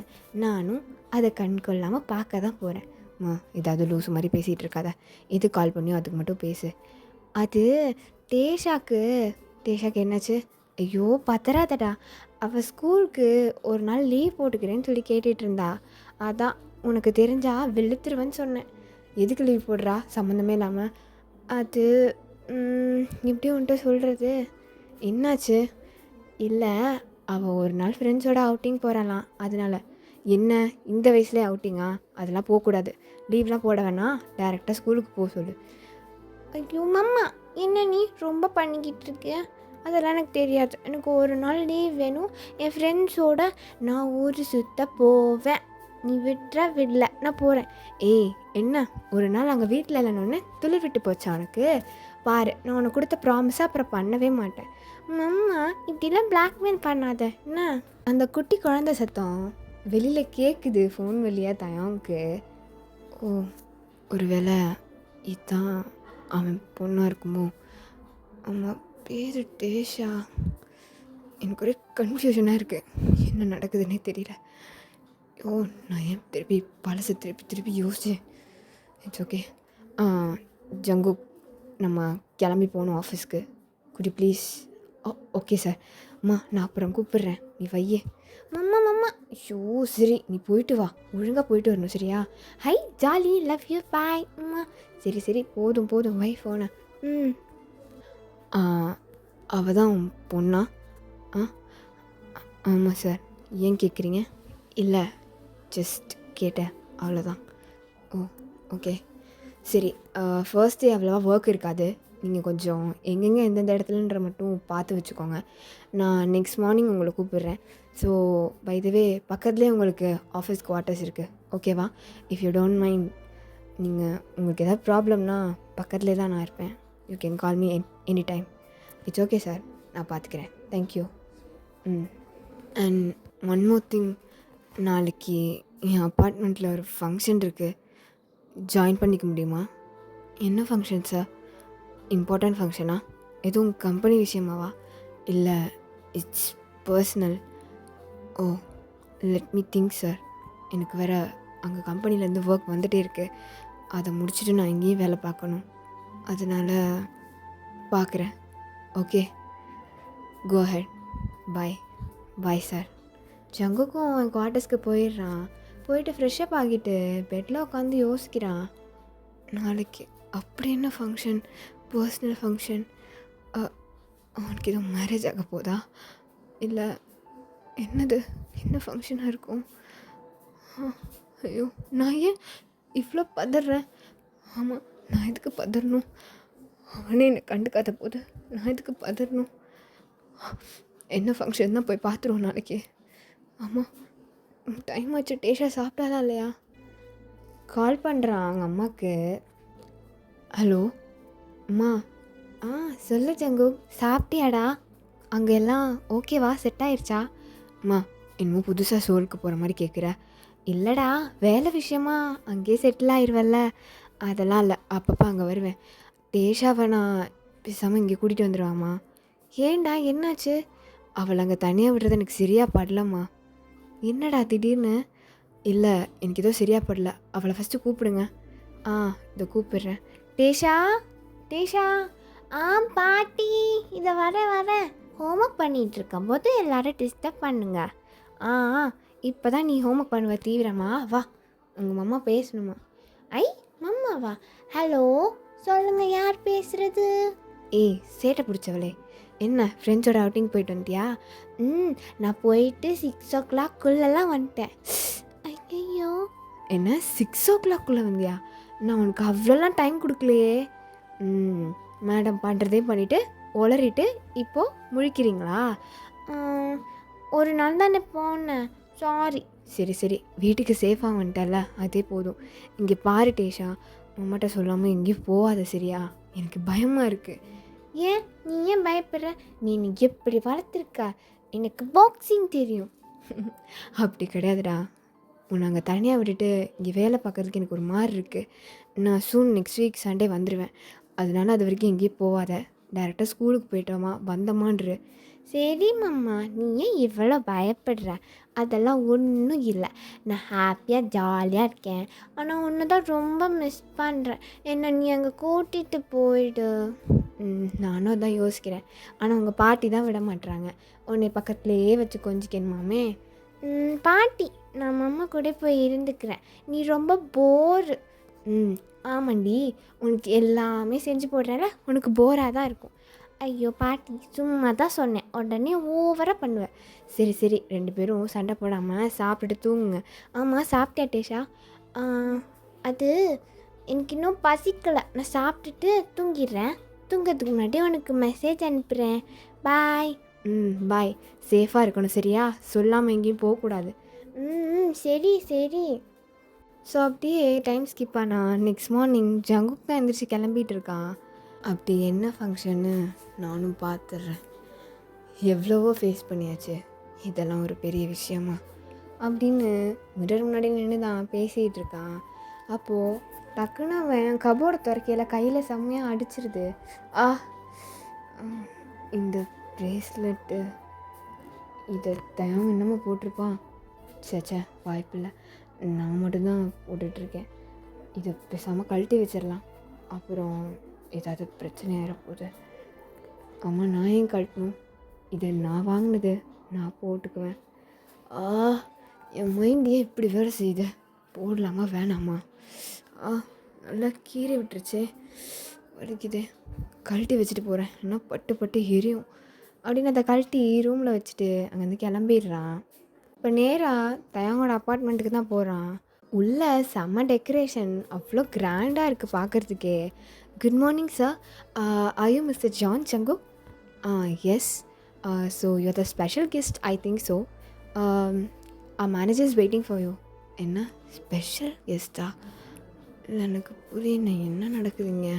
நானும் அதை கண் கொள்ளாமல் பார்க்க தான் போகிறேன். ஏதாவது லூசு மாதிரி பேசிகிட்டு இருக்காத. எது கால் பண்ணியோ அதுக்கு மட்டும் பேசு. அது தேஷாக்கு என்னாச்சு? ஐயோ பத்தராதடா, அவள் ஸ்கூலுக்கு ஒரு நாள் லீவ் போட்டுக்கிறேன்னு சொல்லி கேட்டுட்டு இருந்தா. அதான் உனக்கு தெரிஞ்சா வெளுத்துருவேன்னு சொன்னேன். எதுக்கு லீவ் போடுறா சம்மந்தமே இல்லாமல்? அது எப்படி உன்ட்ட சொல்கிறது? என்னாச்சு? இல்லை, அவள் ஒரு நாள் ஃப்ரெண்ட்ஸோட அவுட்டிங் போகிறாளாம், அதனால். என்ன இந்த வயசுலேயே அவுட்டிங்கா? அதெல்லாம் போகக்கூடாது, லீவ்லாம் போட வேணாம், டேரெக்டாக ஸ்கூலுக்கு போக சொல்லு. ஐயோ மம்மா, என்ன நீ ரொம்ப பண்ணிக்கிட்டு இருக்க? அதெல்லாம் எனக்கு தெரியாது. எனக்கு ஒரு நாள் லீவ் வேணும், என் ஃப்ரெண்ட்ஸோட நான் ஊர் சுற்ற போவேன். நீ விடல, நான் போகிறேன். ஏய் என்ன, ஒரு நாள் அங்கே வீட்டில் இல்லைன்னு துளிர் விட்டு போச்சா உனக்கு? பாரு, நான் உனக்கு கொடுத்த ப்ராமிஸை அப்புறம் பண்ணவே மாட்டேன். மம்மா இப்படிலாம் பிளாக்மெயில் பண்ணாத என்ன? அந்த குட்டி குழந்தை சத்தம் வெளியில் கேட்குது ஃபோன் வழியாக தயாவுக்கு. ஓ, ஒருவேளை இதுதான் அவன் பொண்ணாக இருக்குமோ? ஆமாம், பேர் தேஷா. எனக்கு ஒரே கன்ஃபியூஷனாக இருக்குது, என்ன நடக்குதுன்னே தெரியல. ஓ, நான் ஏன் திருப்பி பழசை திருப்பி யோசிச்சேன். It's okay. ஜங்குக், நம்ம கிளம்பி போகணும் ஆஃபீஸ்க்கு. குடி ப்ளீஸ்? Okay sir. அம்மா, நான் அப்புறம் கூப்பிட்றேன், நீ வையே. மம்மா ஐயோ சரி, நீ போயிட்டு வா, ஒழுங்காக போயிட்டு வரணும் சரியா? ஹை ஜாலி, லவ் யூ, பாய். அம்மா சரி போதும் வை ஃபோனை. அவள் தான் உன் பொண்ணா? ஆமாம் சார். ஏன் கேட்குறீங்க? இல்லை, ஜஸ்ட் கேட்டேன், அவ்வளோதான். ஓ ஓகே சரி. ஃபர்ஸ்ட் டே அவ்வளோவா ஒர்க் இருக்காது, நீங்கள் கொஞ்சம் எங்கெங்கே எந்தெந்த இடத்துலன்ற மட்டும் பார்த்து வச்சுக்கோங்க. நான் நெக்ஸ்ட் மார்னிங் உங்களை கூப்பிடுறேன். ஸோ பை த வே பக்கத்துலேயே உங்களுக்கு ஆஃபீஸ் குவார்ட்டர்ஸ் இருக்குது, ஓகேவா? இஃப் யூ டோன்ட் மைண்ட், நீங்கள் உங்களுக்கு எதாவது ப்ராப்ளம்னா பக்கத்துலேயே தான் நான் இருப்பேன். You can call me any time. It's okay sir, நான் பார்த்துக்கிறேன். Thank you. And one more thing, நாளைக்கு என் அப்பார்ட்மெண்ட்டில் ஒரு ஃபங்க்ஷன் இருக்குது, ஜாயின் பண்ணிக்க முடியுமா? என்ன ஃபங்க்ஷன் சார்? இம்பார்ட்டண்ட் ஃபங்க்ஷனா? எதுவும் கம்பெனி விஷயமாவா? இல்லை, it's personal. Oh, let me think sir. எனக்கு வேறு அங்கே கம்பெனிலேருந்து ஒர்க் வந்துகிட்டே இருக்குது, அதை முடிச்சுட்டு நான் இங்கேயும் வேலை பார்க்கணும், அதனால் பார்க்குறேன். ஓகே, கோ ஹெட். Bye sir. ஜங்குக்கும் அவன் குவார்ட்டர்ஸ்க்கு போயிடுறான். போயிட்டு ஃப்ரெஷ்அப் ஆகிட்டு பெட்டில் உட்காந்து யோசிக்கிறான். நாளைக்கு அப்படி என்ன ஃபங்க்ஷன்? Personal function? அவனுக்கு எதுவும் மேரேஜ் ஆக போதா? இல்லை என்ன ஃபங்க்ஷனாக இருக்கும்? ஐயோ, நான் ஏன் இவ்வளோ பதறேன்? ஆமாம், நான் எதுக்கு பதறணும்? அவனே என்னை கண்டுக்காத போது நான் இதுக்கு பதறணும். என்ன ஃபங்க்ஷன் தான் போய் பார்த்துருவோம் நாளைக்கு. ஆமாம், டைம் ஆச்சு. டேஷா சாப்பிட்டாலாம் இல்லையா? கால் பண்ணுறான் அவங்க அம்மாவுக்கு. ஹலோ அம்மா. சொல்லு ஜங்கு, சாப்பிட்டியாடா? அங்கே எல்லாம் ஓகேவா, செட் ஆயிடுச்சா? அம்மா, இன்னும் புதுசாக சோலுக்கு போகிற மாதிரி கேட்குற. இல்லைடா, வேலை விஷயமா அங்கேயே செட்டில் ஆயிடுவல்ல, அதெல்லாம் இல்லை, அப்பப்போ அங்கே வருவேன். டேஷாவை நான் பேசாமல் இங்கே கூட்டிகிட்டு வந்துடுவாம்மா. ஏன்டா, என்னாச்சு? அவளை அங்கே தனியாக விடுறது எனக்கு சரியாக படலம்மா. என்னடா திடீர்னு? இல்லை, எனக்கு ஏதோ சரியாக படல. அவளை ஃபஸ்ட்டு கூப்பிடுங்க. இதை கூப்பிடுறேன். டேஷா, டேஷா. பாட்டி, இதை வரேன். ஹோம்ஒர்க் பண்ணிகிட்டு இருக்கும்போது எல்லோரும் டிஸ்டர்ப் பண்ணுங்க. இப்போ தான் நீ ஹோம்ஒர்க் பண்ணுவ தீவிரமா? வா, உங்கள் மம்மா பேசணுமா? ஐ, மம்மாவா? ஹலோ, சொல்லுங்கள், யார் பேசுகிறது? ஏய், சேட்டை பிடிச்சவளே, என்ன ஃப்ரெண்ட்ஸோட அவுட்டிங் போயிட்டு வந்துட்டியா? நான் போயிட்டு 6 o'clock வந்துட்டேன். ஐயோ, என்ன 6 o'clock வந்தியா? நான் உனக்கு அவ்வளோலாம் டைம் கொடுக்கலையே. மேடம் பண்ணுறதே பண்ணிவிட்டு உளறிட்டு இப்போது முழிக்கிறீங்களா? ஒரு நாள் தானே போனேன், சாரி. சரி, வீட்டுக்கு சேஃபாக வந்துட்டல, அதே போதும். இங்கே பாரு டேஷா, அம்மாட்ட சொல்லாமல் எங்கேயும் போகாத, சரியா? எனக்கு பயமாக இருக்குது. ஏன் நீ ஏன் பயப்படுற? நீ எப்படி வளர்த்துருக்க? எனக்கு பாக்ஸிங் தெரியும். அப்படி கிடையாதுடா. உன்னை அங்கே தனியாக விட்டுட்டு இங்கே வேலை பார்க்குறதுக்கு எனக்கு ஒரு மாதிரி இருக்குது. நான் நெக்ஸ்ட் வீக் சண்டே வந்துடுவேன். அதனால அது வரைக்கும் எங்கேயும் போகாத. டேரெக்டாக ஸ்கூலுக்கு போயிட்டோமா வந்தோமான்று. சரி மம்மா, நீ ஏன் இவ்வளோ பயப்படுற? அதெல்லாம் ஒன்றும் இல்லை. நான் ஹாப்பியாக ஜாலியாக இருக்கேன். ஆனால் ஒன்று தான் ரொம்ப மிஸ் பண்ணுறேன். என்ன நீ அங்கே கூட்டிகிட்டு போயிடு. நானும் அதான் யோசிக்கிறேன். ஆனால் உங்கள் பாட்டி தான் விட மாட்டுறாங்க. உன்னை பக்கத்துலேயே வச்சு கொஞ்சிக்கணுமாமே. பாட்டி, நான் மம்மா கூட போய் இருந்துக்கிறேன். நீ ரொம்ப போரு. ஆமாண்டி, உனக்கு எல்லாமே செஞ்சு போடுறேன்ல, உனக்கு போராக தான் இருக்கும். ஐயோ பாட்டி, சும்மா தான் சொன்னேன், உடனே ஓவராக பண்ணுவேன். சரி, 2 பேரும் சண்டை போடாமல் சாப்பிட்டுட்டு தூங்குங்க. ஆமாம், சாப்பிட்டியா டேஷா? அது எனக்கு இன்னும் பசிக்கலை. நான் சாப்பிட்டுட்டு தூங்கிடுறேன். தூங்கிறதுக்கு முன்னாடி உனக்கு மெசேஜ் அனுப்புகிறேன். பாய். பாய். சேஃபாக இருக்கணும், சரியா? சொல்லாமல் எங்கேயும் போகக்கூடாது. சரி. ஸோ அப்படியே டைம் ஸ்கிப் ஆனால் நெக்ஸ்ட் மார்னிங் ஜங்குக் தான் எழுந்திரிச்சு கிளம்பிகிட்டு இருக்கான். அப்படி என்ன ஃபங்க்ஷன்னு நானும் பார்த்துட்றேன். எவ்வளவோ ஃபேஸ் பண்ணியாச்சு, இதெல்லாம் ஒரு பெரிய விஷயமா அப்படின்னு மிரர் முன்னாடி நின்று தான் பேசிகிட்டு இருக்கான். அப்போது டக்குன்னு அவன் கபோர்டை துறக்கையில் கையில் செம்மையாக அடிச்சிருது. இந்த ப்ரேஸ்லெட்டு இதை தயம் என்னமோ போட்டிருப்பான். சேச்சே, வாய்ப்பில்லை. நான் மட்டும்தான் போட்டுட்ருக்கேன். இதை பேசாமல் கழட்டி வச்சிடலாம், அப்புறம் ஏதாவது பிரச்சனை ஆகிடப்போகுது. அம்மா, நான் ஏன் கழட்டணும்? இது நான் வாங்கினது, நான் போட்டுக்குவேன். என் மைண்டே இப்படி வேலை செய்யுது. போடலாமா வேணாமா? நல்லா கீறி விட்டுருச்சே, வலிக்குதே. கழட்டி வச்சுட்டு போகிறேன், இன்னும் பட்டு எரியும் அப்படின்னு அதை கழட்டி ரூமில் வச்சுட்டு அங்கேருந்து கிளம்பிடுறான். இப்போ நேராக தயாங்கோட அப்பார்ட்மெண்ட்டுக்கு தான் போகிறான். உள்ளே செம்ம டெக்கரேஷன், அவ்வளோ கிராண்டாக இருக்குது பார்க்குறதுக்கே. Good morning sir, are you mister ஜான் சங்கு? Yes. So you're the special guest, I think so. Manager is waiting for you. என்ன ஸ்பெஷல் கெஸ்ட்டா? இல்லை, எனக்கு புரியல, என்ன நடக்குதுங்க?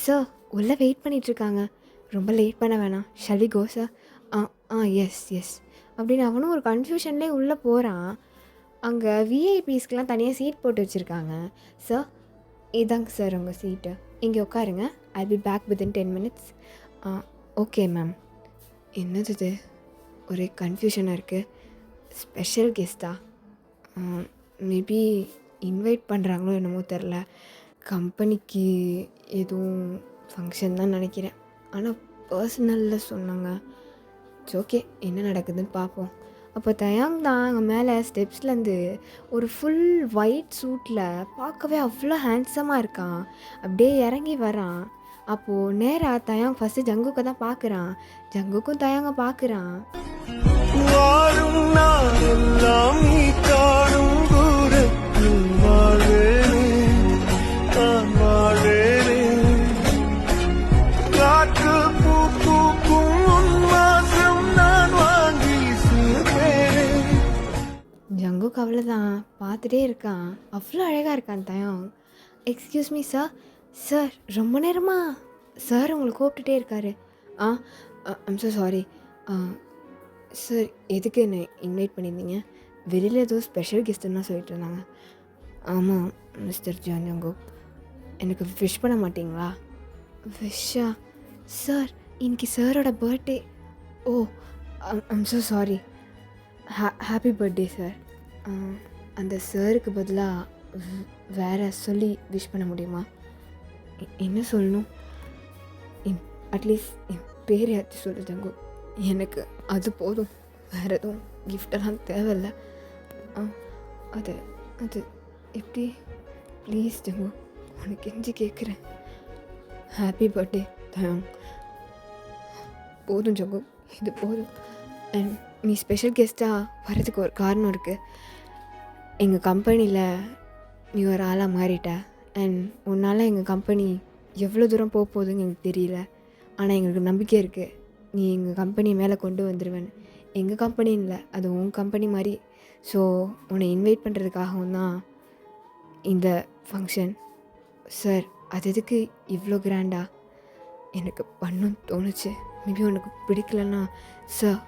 சார், உள்ளே வெயிட் பண்ணிகிட்ருக்காங்க, ரொம்ப லேட் பண்ண வேணாம். Shall we go sir? Yes அப்படின்னு அவனும் ஒரு கன்ஃபியூஷன்லேயே உள்ளே போகிறான். அங்கே விஐபிஸ்க்கெலாம் தனியாக சீட் போட்டு வச்சுருக்காங்க. சார், இதாங்க சார் உங்கள் சீட்டு, இங்கே உட்காருங்க. I be back within 10 minutes. Okay ma'am. என்னது இது, ஒரே கன்ஃபியூஷனாக இருக்குது. ஸ்பெஷல் கெஸ்ட்டா? மேபி இன்வைட் பண்ணுறாங்களோ என்னமோ தெரில. கம்பெனிக்கு எதுவும் ஃபங்க்ஷன் தான் நினைக்கிறேன். ஆனால் பர்சனலில் சொன்னாங்க. ஓகே, என்ன நடக்குதுன்னு பார்ப்போம். அப்போ தயாங் தான் அங்கே மேலே ஸ்டெப்ஸ்லேருந்து ஒரு ஃபுல் ஒயிட் சூட்டில் பார்க்கவே அவ்வளோ ஹேண்ட்ஸமாக இருக்கான். அப்படியே இறங்கி வரான். அப்போது நேராக தயாங் ஃபஸ்ட்டு ஜங்குக்கை தான் பார்க்குறான். ஜங்குக்கும் தயாங்க பார்க்குறான். ஜங்குக்கு அவ்வளோதான் பார்த்துட்டே இருக்கான். அவ்வளோ அழகாக இருக்கான் தயாங். Excuse me sir. சார் ரொம்ப நேரமா சார் உங்களை கூப்பிட்டுட்டே இருக்காரு. Ah I'm so sorry. Sir எதுக்கு என்ன இன்வைட் பண்ணியிருந்தீங்க? வெளியில் ஏதோ ஸ்பெஷல் கெஸ்ட்டுன்னா சொல்லிட்டு இருந்தாங்க. ஆமாம் மிஸ்டர் ஜான்ஜங்கோ, எனக்கு விஷ் பண்ண மாட்டிங்களா? விஷா? சார் இன்னைக்கு சாரோட birthday. O I'm so sorry. Happy birthday sir. அந்த சாருக்கு பதிலாக வேறு சொல்லி விஷ் பண்ண முடியுமா? என்ன சொல்லணும்? அட்லீஸ்ட் என் பேர் யாச்சும் சொல்லு ஜங்கு. எனக்கு அது போதும், வேறு எதுவும் கிஃப்டெல்லாம் தேவையில்லை. அது அது எப்படி? ப்ளீஸ் ஜங்கு, உனக்கு கெஞ்சி கேட்குறேன். ஹாப்பி பர்த்டே தயாங். போதும் ஜங்கு, இது போதும். அண்ட் நீ ஸ்பெஷல் கெஸ்ட்டாக வர்றதுக்கு ஒரு காரணம் இருக்குது. எங்கள் கம்பெனியில் நீ ஒரு ஆளாக மாறிட்ட. அண்ட் உன்னால் எங்கள் கம்பெனி எவ்வளோ தூரம் போக போகுதுன்னு எனக்கு தெரியல. ஆனால் எங்களுக்கு நம்பிக்கை இருக்குது நீ எங்கள் கம்பெனி மேலே கொண்டு வந்துடுவேன்னு. எங்கள் கம்பெனின்னு இல்லை, அது உன் கம்பெனி மாதிரி. ஸோ உன்னை இன்வைட் பண்ணுறதுக்காகவும் தான் இந்த ஃபங்க்ஷன். சார் அது எதுக்கு இவ்வளோ கிராண்டாக? எனக்கு பண்ணணும்னு தோணுச்சு. மேபி உனக்கு பிடிக்கலன்னா சார்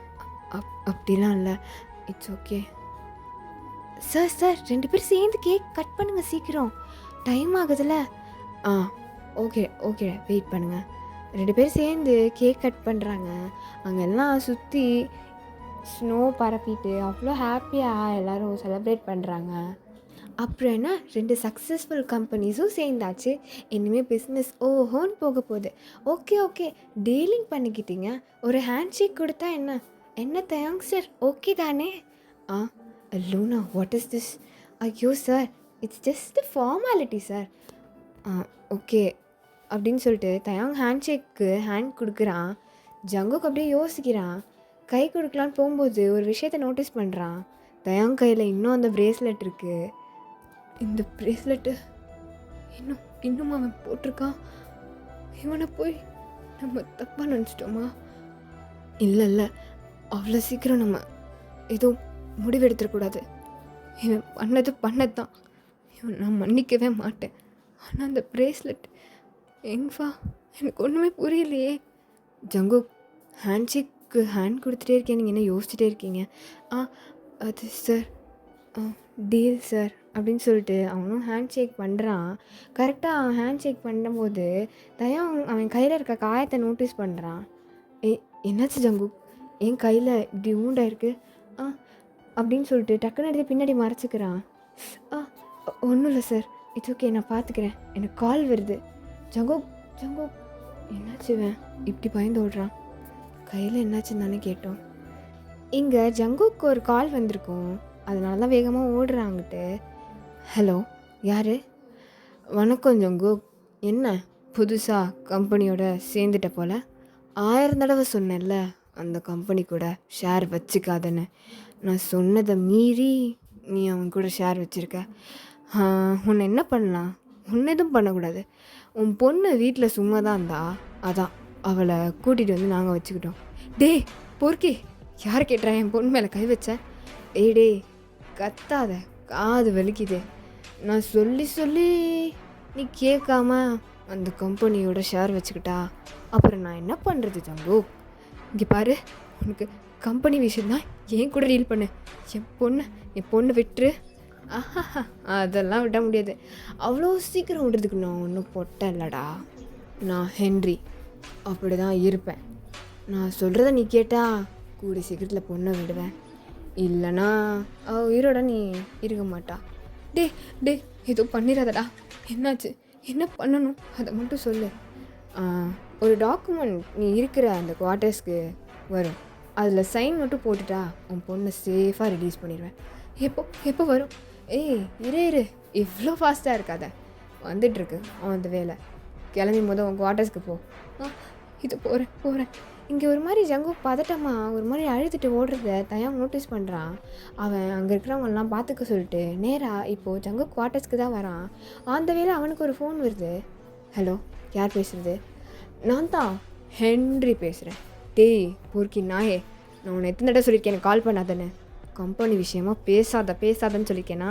அப்படிலாம் இல்லை, இட்ஸ் ஓகே. சார் சார் 2 பேர் சேர்ந்து கேக் கட் பண்ணுங்கள் சீக்கிரம், டைம் ஆகுதுல்ல. ஆ ஓகே ஓகே, வெயிட் பண்ணுங்கள். 2 பேர் சேர்ந்து கேக் கட் பண்ணுறாங்க. அங்கெல்லாம் சுற்றி ஸ்னோ பரப்பிட்டு அவ்வளோ ஹாப்பியாக எல்லோரும் செலிப்ரேட் பண்ணுறாங்க. அப்புறம் என்ன, 2 சக்ஸஸ்ஃபுல் கம்பெனிஸும் சேர்ந்தாச்சு. இனிமேல் பிஸ்னஸ் ஓஹோன்னு போக போகுது. ஓகே ஓகே, டீலிங் பண்ணிக்கிட்டீங்க. ஒரு ஹேண்ட் ஷேக் கொடுத்தா என்ன தயாங் சார், ஓகே தானே? Luna, what is this? ஐயோ sir, it's just formality sir. Okay அப்படின்னு சொல்லிட்டு தயாங் ஹேண்ட் ஷேக்கு ஹேண்ட் கொடுக்குறான். ஜங்குக்கு அப்படியே யோசிக்கிறான். கை கொடுக்கலான்னு போகும்போது ஒரு விஷயத்தை நோட்டீஸ் பண்ணுறான். தயாங் கையில் இன்னும் அந்த பிரேஸ்லெட் இருக்குது. இந்த பிரேஸ்லெட்டு இன்னும் அவன் போட்டிருக்கான். இவனை போய் நம்ம தப்பாக நினச்சிட்டோமா? இல்லை, அவ்வளோ சீக்கிரம் நம்ம எதுவும் முடிவெடுத்துடக்கூடாது. இவன் பண்ணது தான். இவன் நான் மன்னிக்கவே மாட்டேன். ஆனால் அந்த பிரேஸ்லெட் எங்கப்பா, எனக்கு ஒன்றுமே புரியலையே. ஜங்கு, ஹேண்ட் ஷேக்கு ஹேண்ட் கொடுத்துட்டே இருக்கேன், நீங்கள் என்ன யோசிச்சுட்டே இருக்கீங்க? அது சார், டீல் சார் அப்படின்னு சொல்லிட்டு அவனும் ஹேண்ட் ஷேக் பண்ணுறான். கரெக்டாக அவன் ஹேண்ட் ஷேக் பண்ணும்போது தயாங் அவன் கையில் இருக்க காயத்தை நோட்டீஸ் பண்ணுறான். என்னாச்சு ஜங்கு, என் கையில் இப்படி ஊண்டாயிருக்கு அப்படின்னு சொல்லிட்டு டக்குன்னு எடுத்து பின்னாடி மறைச்சிக்கிறான். ஒன்றும் இல்லை சார், இட்ஸ் ஓகே, நான் பார்த்துக்கிறேன், எனக்கு கால் வருது. ஜங்கு என்னாச்சுவேன் இப்படி பயந்து ஓடுறான்? கையில் என்னாச்சுன்னு தானே கேட்டோம். இங்கே ஜங்குக்கு ஒரு கால் வந்திருக்கும், அதனால தான் வேகமாக ஓடுறாங்கிட்டு. ஹலோ, யார்? வணக்கம் ஜங்கு, என்ன புதுசாக கம்பெனியோட சேர்ந்துட்ட போல்? 1000 தடவை சொன்னேன்ல அந்த கம்பெனி கூட ஷேர் வச்சுக்காதன்னு. நான் சொன்னதை மீறி நீ அவன் கூட ஷேர் வச்சுருக்க. உன்னை என்ன பண்ணலாம்? உன்னை எதுவும் பண்ணக்கூடாது. உன் பொண்ணு வீட்டில் சும்மா தான் இருந்தா, அதான் அவளை கூட்டிகிட்டு வந்து நாங்கள் வச்சுக்கிட்டோம். டேய் பொறுக்கி, யார் கேட்டுறா என் பொண்ணு மேலே கை வச்சேன்? டே கத்தாத, காது வலிக்குது. நான் சொல்லி நீ கேட்காம அந்த கம்பெனியோட ஷேர் வச்சுக்கிட்டா அப்புறம் நான் என்ன பண்ணுறது ஜங்கு? இங்கே பாரு, உனக்கு கம்பெனி விஷயம்தான், ஏன் கூட டீல் பண்ணு. என் பொண்ணு விட்டுரு. அதெல்லாம் விட முடியாது. அவ்வளோ சீக்கிரம் விடுறதுக்கு நான் ஒன்றும் பொட்டை இல்லைடா. நான் ஹென்றி, அப்படி தான் இருப்பேன். நான் சொல்கிறத நீ கேட்டால் கூடி சீக்கிரத்தில் பொண்ணை விடுவேன், இல்லைனா உயிரோட நீ இருக்க மாட்டா. டே எதுவும் பண்ணிடாதடா. என்னாச்சு, என்ன பண்ணணும் அதை மட்டும் சொல்லு. ஒரு டாக்குமெண்ட் நீ இருக்கிற அந்த குவார்ட்டர்ஸ்க்கு வரும், அதில் சைன் மட்டும் போட்டுட்டா உன் பொண்ணை சேஃபாக ரிலீஸ் பண்ணிடுவேன். எப்போ வரும்? இரு, இவ்வளோ ஃபாஸ்ட்டாக இருக்காத, வந்துட்டுருக்கு அந்த வேலை. கிளம்பி உன் குவார்ட்டர்ஸ்க்கு போ. இது போகிறேன். இங்கே ஒரு மாதிரி ஜங்கு பதட்டமா ஒரு மாதிரி அழுதுட்டு ஓடுறத தயாங் நோட்டீஸ் பண்ணுறான். அவன் அங்கே இருக்கிறவங்கலாம் பார்த்துக்க சொல்லிட்டு நேராக இப்போது ஜங்கு குவார்ட்டர்ஸ்க்கு தான் வரான். அந்த வேளை அவனுக்கு ஒரு ஃபோன் வருது. ஹலோ, யார் பேசுகிறது? நான் தான் ஹென்றி பேசுகிறேன். டேய் பொறுக்கி நாயே, நான் உன்னை எத்தனை தடவை சொல்லியிருக்கேன் எனக்கு கால் பண்ணாதானே? கம்பெனி விஷயமா பேசாதன்னு சொல்லிக்கேனா?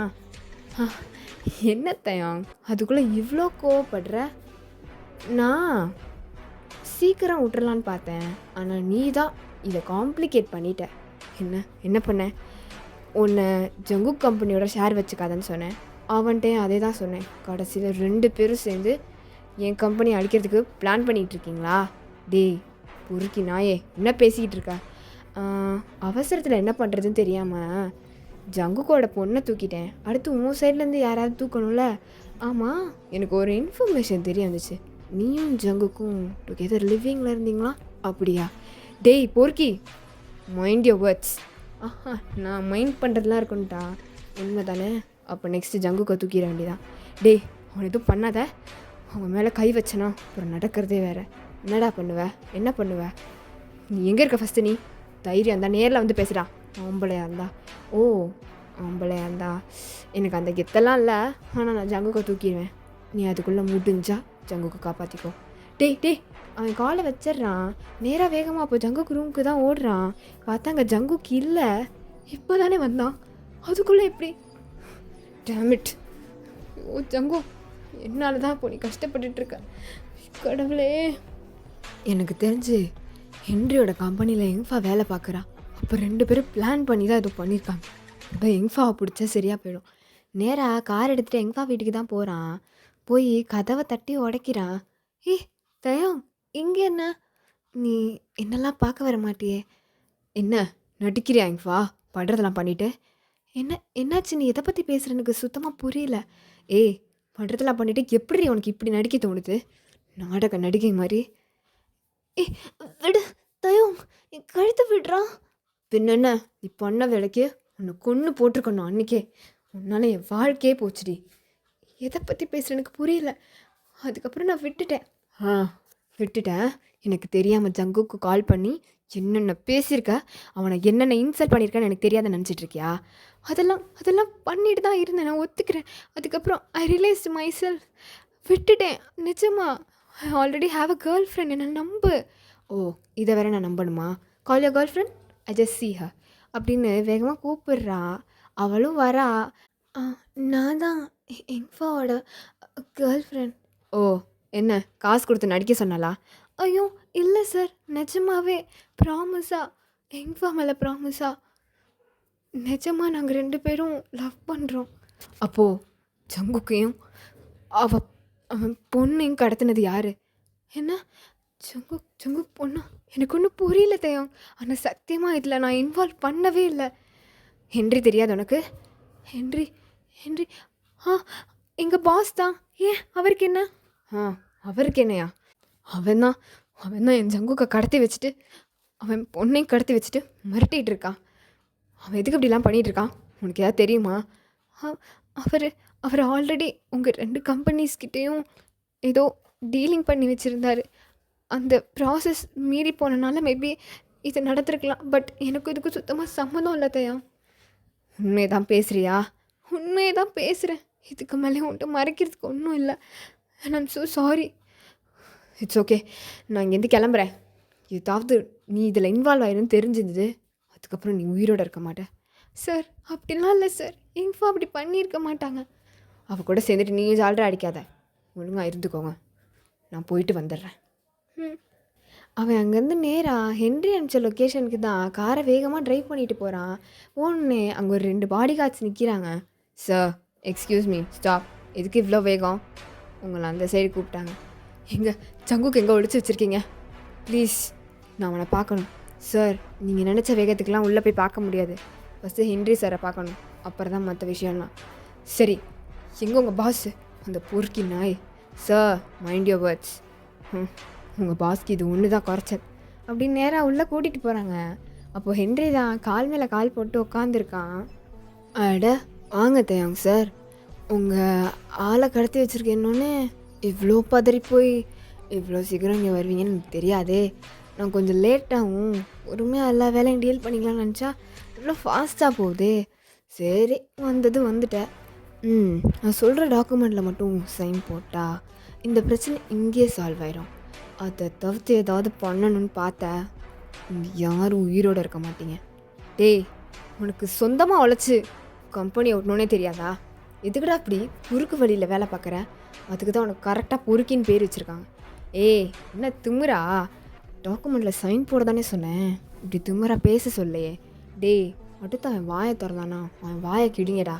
என்ன தயாங் அதுக்குள்ளே இவ்வளோ கோவப்படுற? நான் சீக்கிரம் விட்டுறலான்னு பார்த்தேன், ஆனால் நீ தான் இதை காம்ப்ளிகேட் பண்ணிட்ட. என்ன பண்ண? உன்னை ஜங்குக் கம்பெனியோட ஷேர் வச்சுக்காதன்னு சொன்னேன். அவன்கிட்டையும் அதே தான் சொன்னேன். கடைசியில் 2 பேரும் சேர்ந்து என் கம்பெனி அடிக்கிறதுக்கு பிளான் பண்ணிகிட்டு இருக்கீங்களா? டேய் பொறுக்கி நாயே, என்ன பேசிக்கிட்டு இருக்க? அவசரத்தில் என்ன பண்ணுறதுன்னு தெரியாமல் ஜங்குக்கோட பொண்ணை தூக்கிட்டேன். அடுத்து உன் சைட்லேருந்து யாராவது தூக்கணும்ல. ஆமாம், எனக்கு ஒரு இன்ஃபர்மேஷன் தெரிய வந்துச்சு. நீயும் ஜங்குக்கும் டுகெதர் லிவிங்கில் இருந்தீங்களா? அப்படியா? டேய் பொறுக்கி, மைண்ட் யோர் வேர்ட்ஸ். நான் மைண்ட் பண்ணுறதுலாம் இருக்குன்ட்டா. உண்மை தானே? அப்போ நெக்ஸ்ட்டு ஜங்குக்கை தூக்கிட வேண்டியதான். டேய் அவனை எதுவும் பண்ணாத. அவங்க மேலே கை வச்சனா அப்புறம் நடக்கிறதே வேறு. என்னடா என்ன பண்ணுவ? நீ எங்கே இருக்க ஃபஸ்ட்டு? நீ தைரியம் இருந்தா நேரில் வந்து பேசுடா. ஆம்பளையா இருந்தா? ஓ ஆம்பளையா இருந்தா எனக்கு அந்த கெத்தெல்லாம் இல்லை. ஆனால் நான் ஜங்குக்கை தூக்கிடுவேன். நீ அதுக்குள்ளே முடிஞ்சா ஜங்குக்கு காப்பாற்றிக்கோ. டேய் அவன் காலை வச்சிட்றான். நேராக வேகமாக அப்போ ஜங்குக்கு ரூமுக்கு தான் ஓடுறான். பார்த்தா அங்கே ஜங்குக்கு இல்லை. இப்போ தானே வந்தான், அதுக்குள்ளே எப்படி? டேமிட். ஓ ஜங்கு, என்னால் தான் இப்போ நீ கஷ்டப்பட்டுட்ருக்க. கடவுளே. எனக்கு தெரிஞ்சு ஹென்ரியோட கம்பெனியில் எங்ஃபா வேலை பார்க்குறா. அப்போ 2 பேரும் பிளான் பண்ணி தான் இது பண்ணியிருக்காங்க. இப்போ எங்ஃபாவை பிடிச்சா சரியாக போயிடும். நேராக கார் எடுத்துகிட்டு எங்ஃபா வீட்டுக்கு தான் போகிறான். போய் கதவை தட்டி உடைக்கிறான். தயம் இங்கே என்ன? நீ என்னெல்லாம் பார்க்க வர மாட்டியே? என்ன நடிக்கிறியா எங்ஃபா? படுறதெல்லாம் பண்ணிவிட்டு என்னாச்சு? நீ எதை பற்றி பேசுகிற? எனக்கு சுத்தமாக புரியல. படுறதெல்லாம் பண்ணிவிட்டு எப்படி உனக்கு இப்படி நடிக்க தோணுது? நாடக நடிகை மாதிரி. விடு தயம், கழுத்து விடுறான். பின்னென்ன, நீ பண்ண வேலைக்கு உன்னை கொன்று போட்டிருக்கணும் அன்றைக்கே. உன்னால் என் வாழ்க்கையே போச்சுடி. எதை பற்றி பேசுகிற எனக்கு புரியல. அதுக்கப்புறம் நான் விட்டுட்டேன். எனக்கு தெரியாமல் ஜங்குக்கு கால் பண்ணி என்னென்ன பேசியிருக்க, அவனை என்னென்ன இன்சல்ட் பண்ணியிருக்கான்னு எனக்கு தெரியாத நினச்சிட்ருக்கியா? அதெல்லாம் பண்ணிட்டு தான் இருந்தேன், நான் ஒத்துக்கிறேன். அதுக்கப்புறம் ஐ ரியலைஸ்டு மை செல்ஃப். விட்டுட்டேன் நிஜமா. I already have a girlfriend, என்னை நம்பு. ஓ இதை வேற நான் நம்பணுமா? Call your girlfriend, I just see her அப்படின்னு வேகமாக கூப்பிடுறா. அவளும் வரா. நான் தான் எங்ஃபாவோட கேர்ள் ஃப்ரெண்ட். ஓ என்ன காசு கொடுத்து நடிக்க சொன்னாலா? ஐயோ இல்லை சார், நிஜமாவே ப்ராமிஸா, எங்ஃபா மேலே ப்ராமிஸா. நிஜமாக நாங்கள் 2 பேரும் லவ் பண்ணுறோம். அப்போது ஜங்குக்கையும் அவன் பொண்ணையும் கடத்தினது யார்? என்ன ஜங்கு பொண்ணா? எனக்கு ஒன்றும் புரியல தயம். ஆனால் சத்தியமாக இதில் நான் இன்வால்வ் பண்ணவே இல்லை. ஹென்றி தெரியாது உனக்கு? ஹென்றி எங்கள் பாஸ் தான். அவருக்கு என்ன? அவருக்கு என்னையா? அவன் தான் என் ஜங்குக்கை கடத்தி வச்சுட்டு, அவன் பொண்ணையும் கடத்தி வச்சுட்டு மிரட்டிகிட்டு இருக்கான். அவன் எதுக்கு இப்படிலாம் பண்ணிகிட்ருக்கான் உனக்கு ஏதாவது தெரியுமா? அவர் ஆல்ரெடி உங்கள் 2 கம்பெனிஸ்கிட்டேயும் ஏதோ டீலிங் பண்ணி வச்சுருந்தார். அந்த ப்ராசஸ் மீறி போனனால மேபி இது நடந்திருக்கலாம். பட் எனக்கு இதுக்கு சுத்தமாக சம்மந்தம் இல்லை தயா. உண்மையை தான் பேசுகிறியா? உண்மையை தான் பேசுகிறேன். இதுக்கு மேலே உன்ட்டு மறைக்கிறதுக்கு ஒன்றும் இல்லை. And I'm so sorry. It's okay, நான் இங்கேருந்து கிளம்புறேன். ஏதாவது நீ இதில் இன்வால்வ் ஆகிருன்னு தெரிஞ்சிருந்தது, அதுக்கப்புறம் நீ உயிரோடு இருக்க மாட்டேன். சார் அப்படிலாம் இல்லை சார், இன்ஃபா அப்படி பண்ணியிருக்க மாட்டாங்க. அவள் கூட சேர்ந்துட்டு நீயும் ஜால்ரா அடிக்காத, ஒழுங்காக இருந்துக்கோங்க. நான் போயிட்டு வந்துடுறேன். அவன் அங்கேருந்து நேராக ஹென்றி அனுப்பிச்ச லொக்கேஷனுக்கு தான் காரை வேகமாக ட்ரைவ் பண்ணிட்டு போகிறான். ஒன்று அங்கே ஒரு 2 பாடி கார்ட்ஸ் நிற்கிறாங்க. Sir excuse me, stop. எதுக்கு இவ்வளோ வேகம்? உங்களை அந்த சைடு கூப்பிட்டாங்க. ஜங்குக்கு எங்கே ஒழிச்சு வச்சுருக்கீங்க? ப்ளீஸ், நான் அவனை பார்க்கணும். சார் நீங்கள் நினச்ச வேகத்துக்கெலாம் உள்ளே போய் பார்க்க முடியாது. ஃபஸ்ட்டு ஹென்றி சாரை பார்க்கணும், அப்புறம் தான் மற்ற விஷயம்லாம். சரி, எங்கே உங்கள் பாஸ்? அந்த பொறுக்கி நாய். Sir mind your words. உங்கள் பாஸ்க்கு இது ஒன்று தான் குறைச்சது அப்படின்னு நேராக உள்ளே கூட்டிகிட்டு போகிறாங்க. அப்போது ஹென்றி தான் கால் மேலே கால் போட்டு உட்காந்துருக்கான். அட வாங்க தயாங் சார், உங்கள் ஆளை கடத்தி வச்சுருக்கேன்னொன்னே இவ்வளோ பதறி போய் இவ்வளோ சீக்கிரம் இங்கே வருவீங்கன்னு எனக்கு தெரியாதே. நான் கொஞ்சம் லேட்டாகும், பொறுமையாக எல்லா வேலையும் டீல் பண்ணிக்கலாம்னு நினச்சா இவ்வளோ ஃபாஸ்ட்டாக போகுதே. சரி வந்துட்டேன். நான் சொல்கிற டாக்குமெண்ட்டில் மட்டும் சைன் போட்டால் இந்த பிரச்சனை இங்கேயே சால்வ் ஆயிடும். அதை தவிர்த்து ஏதாவது பண்ணணும்னு பார்த்தா இங்கே யாரும் உயிரோடு இருக்க மாட்டீங்க. டேய் உனக்கு சொந்தமாக உழைச்சி கம்பெனி ஓட்டணுன்னே தெரியாதா? எதுக்குடா இப்படி குறுக்கு வழியில் வேலை பார்க்குற? அதுக்கு தான் உனக்கு கரெக்டாக பொறுக்கின்னு பேர் வச்சுருக்காங்க. ஏய், என்ன திமிரா? டாக்குமெண்ட்டில் சைன் போட தானே சொன்னேன், இப்படி திமிரா பேச சொல்லையே. டேய், அடுத்து அவன் வாயை திறந்தானா அவன் வாயை கிடிங்கடா.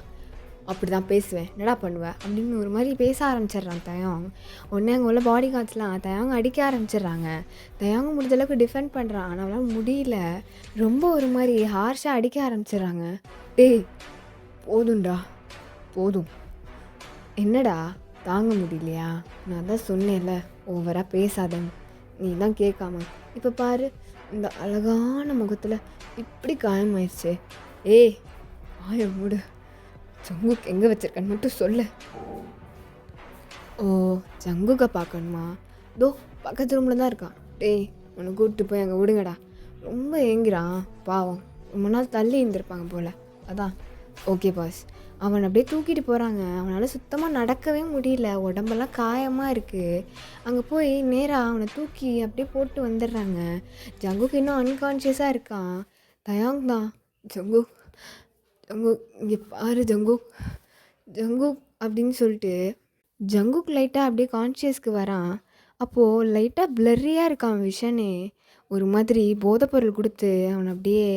அப்படி தான் பேசுவேன், என்னடா பண்ணுவேன் அப்படின்னு ஒரு மாதிரி பேச ஆரம்பிச்சிடுறான் தயாங். உடனே அங்கே உள்ள பாடி கார்ட்ஸ்லாம் தயாங்க அடிக்க ஆரம்பிச்சிடுறாங்க. தயாங்க முடிஞ்சளவுக்கு டிஃபெண்ட் பண்ணுறான், ஆனால் அவனால் முடியல. ரொம்ப ஒரு மாதிரி ஹார்ஷாக அடிக்க ஆரம்பிச்சிடுறாங்க. டேய் போதும்டா, போதும். என்னடா தாங்க முடியலையா? நான் தான் சொன்னேன்ல ஓவராக பேசாதன்னு, நீ தான் கேட்காம. இப்போ பாரு, இந்த அழகான முகத்தில் இப்படி காயமாயிடுச்சு. ஏய் ஆய மூடு, ஜங்குக் எங்கே வச்சிருக்கேன்னு மட்டும் சொல்லு. ஓ, ஜங்குக்கை பார்க்கணுமா? தோ பக்கத்து ரூமில் தான் இருக்கான். டேய், உன்னை கூப்பிட்டு போய் அங்கே விடுங்கடா. ரொம்ப ஏங்கிறான் பாவம், ரொம்ப நாள் தள்ளி இருந்திருப்பாங்க போல், அதான். Okay boss. அவனை அப்படியே தூக்கிட்டு போகிறாங்க. அவனால் சுத்தமாக நடக்கவே முடியல, உடம்பெல்லாம் காயமாக இருக்குது. அங்கே போய் நேராக அவனை தூக்கி அப்படியே போட்டு வந்துடுறாங்க. ஜங்குக் இன்னும் அன்கான்ஷியஸாக இருக்கான். தயாங் தான், ஜங்குக் ஜங்குக் இங்கே பாரு ஜங்குக், ஜங்குக் அப்படின்னு சொல்லிட்டு ஜங்குக் லைட்டாக அப்படியே கான்ஷியஸ்க்கு வரான். அப்போது லைட்டாக பிளர்ரியாக இருக்கான் விஷனே. ஒரு மாதிரி போதைப்பொருள் கொடுத்து அவனை அப்படியே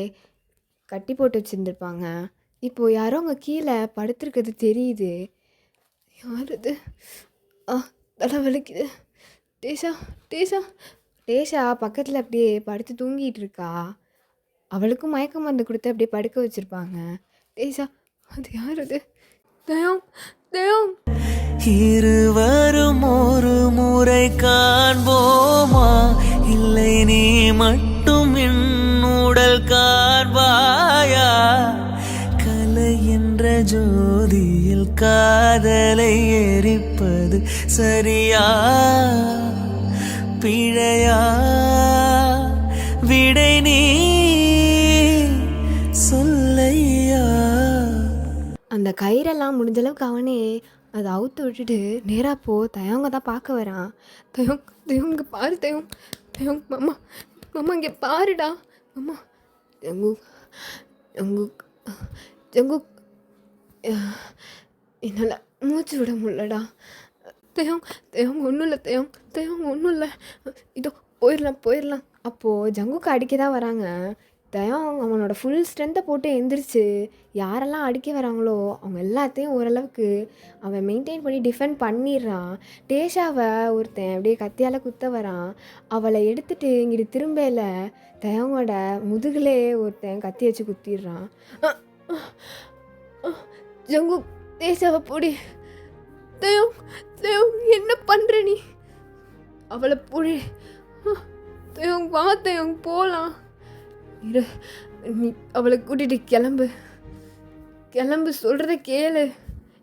கட்டி போட்டு வச்சுருந்துருப்பாங்க. இப்போது யாரோ அங்கே கீழே படுத்துருக்கிறது தெரியுது. யார் அது? தலை வலிக்குது. டேஷா, டேஷா. டேஷா பக்கத்தில் அப்படியே படுத்து தூங்கிட்டு இருக்கா. அவளுக்கும் மயக்க மருந்து கொடுத்து அப்படியே படுக்க வச்சுருப்பாங்க. டேஷா, அது யார் அது? தயம், தயம். இருவரும் ஒரு முறை காண்போமா, இல்லை நீ மட்டும் என்னுடல் காண்பாயா? கலை என்ற ஜோதியில் காதலை எரிப்பது சரியா பிழையா? விடை நீ சொல்லையா. அந்த கயிறெல்லாம் முடிஞ்சளவுக்கு அவனே அதை அவுத்து விட்டுட்டு நேராக தயவங்க தான் பார்க்க வரான். தயம், தயம் இங்கே பாரு தயம், தயம் மாமா, மாமா இங்கே பாருடா மாமா. ஜங்குக், ஜங்குக், ஜங்குக், என்னால் மூச்சு விட முடியலடா. தயம், தயம் ஒன்றும் இல்லை தயம், தயம் ஒன்றும் இல்லை, இதோ போயிடலாம் போயிடலாம். அப்போது ஜங்குக்கு அடிக்க தான் வராங்க. தயம் அவனோட ஃபுல் ஸ்ட்ரென்த்தை போட்டு எந்திரிச்சு யாரெல்லாம் அடிக்க வராங்களோ அவங்க எல்லாத்தையும் ஓரளவுக்கு அவன் மெயின்டைன் பண்ணி டிஃபெண்ட் பண்ணிடுறான். டேஷாவை ஒருத்தன் அப்படியே கத்தியால் குத்த வரான். அவளை எடுத்துகிட்டு இங்கிட்டு திரும்பல தயவோட முதுகிலே ஒருத்தன் கத்தி வச்சு குத்திடுறான். ஜங்குக், டேஷாவை போடி. தயம், தயம் என்ன பண்ணுற நீ? அவளை போடி. தயம் வா தயம் போகலாம். இரு, நீ அவளை கூட்டிகிட்டு கிளம்பு, கிளம்பு, சொல்கிறத கேளு.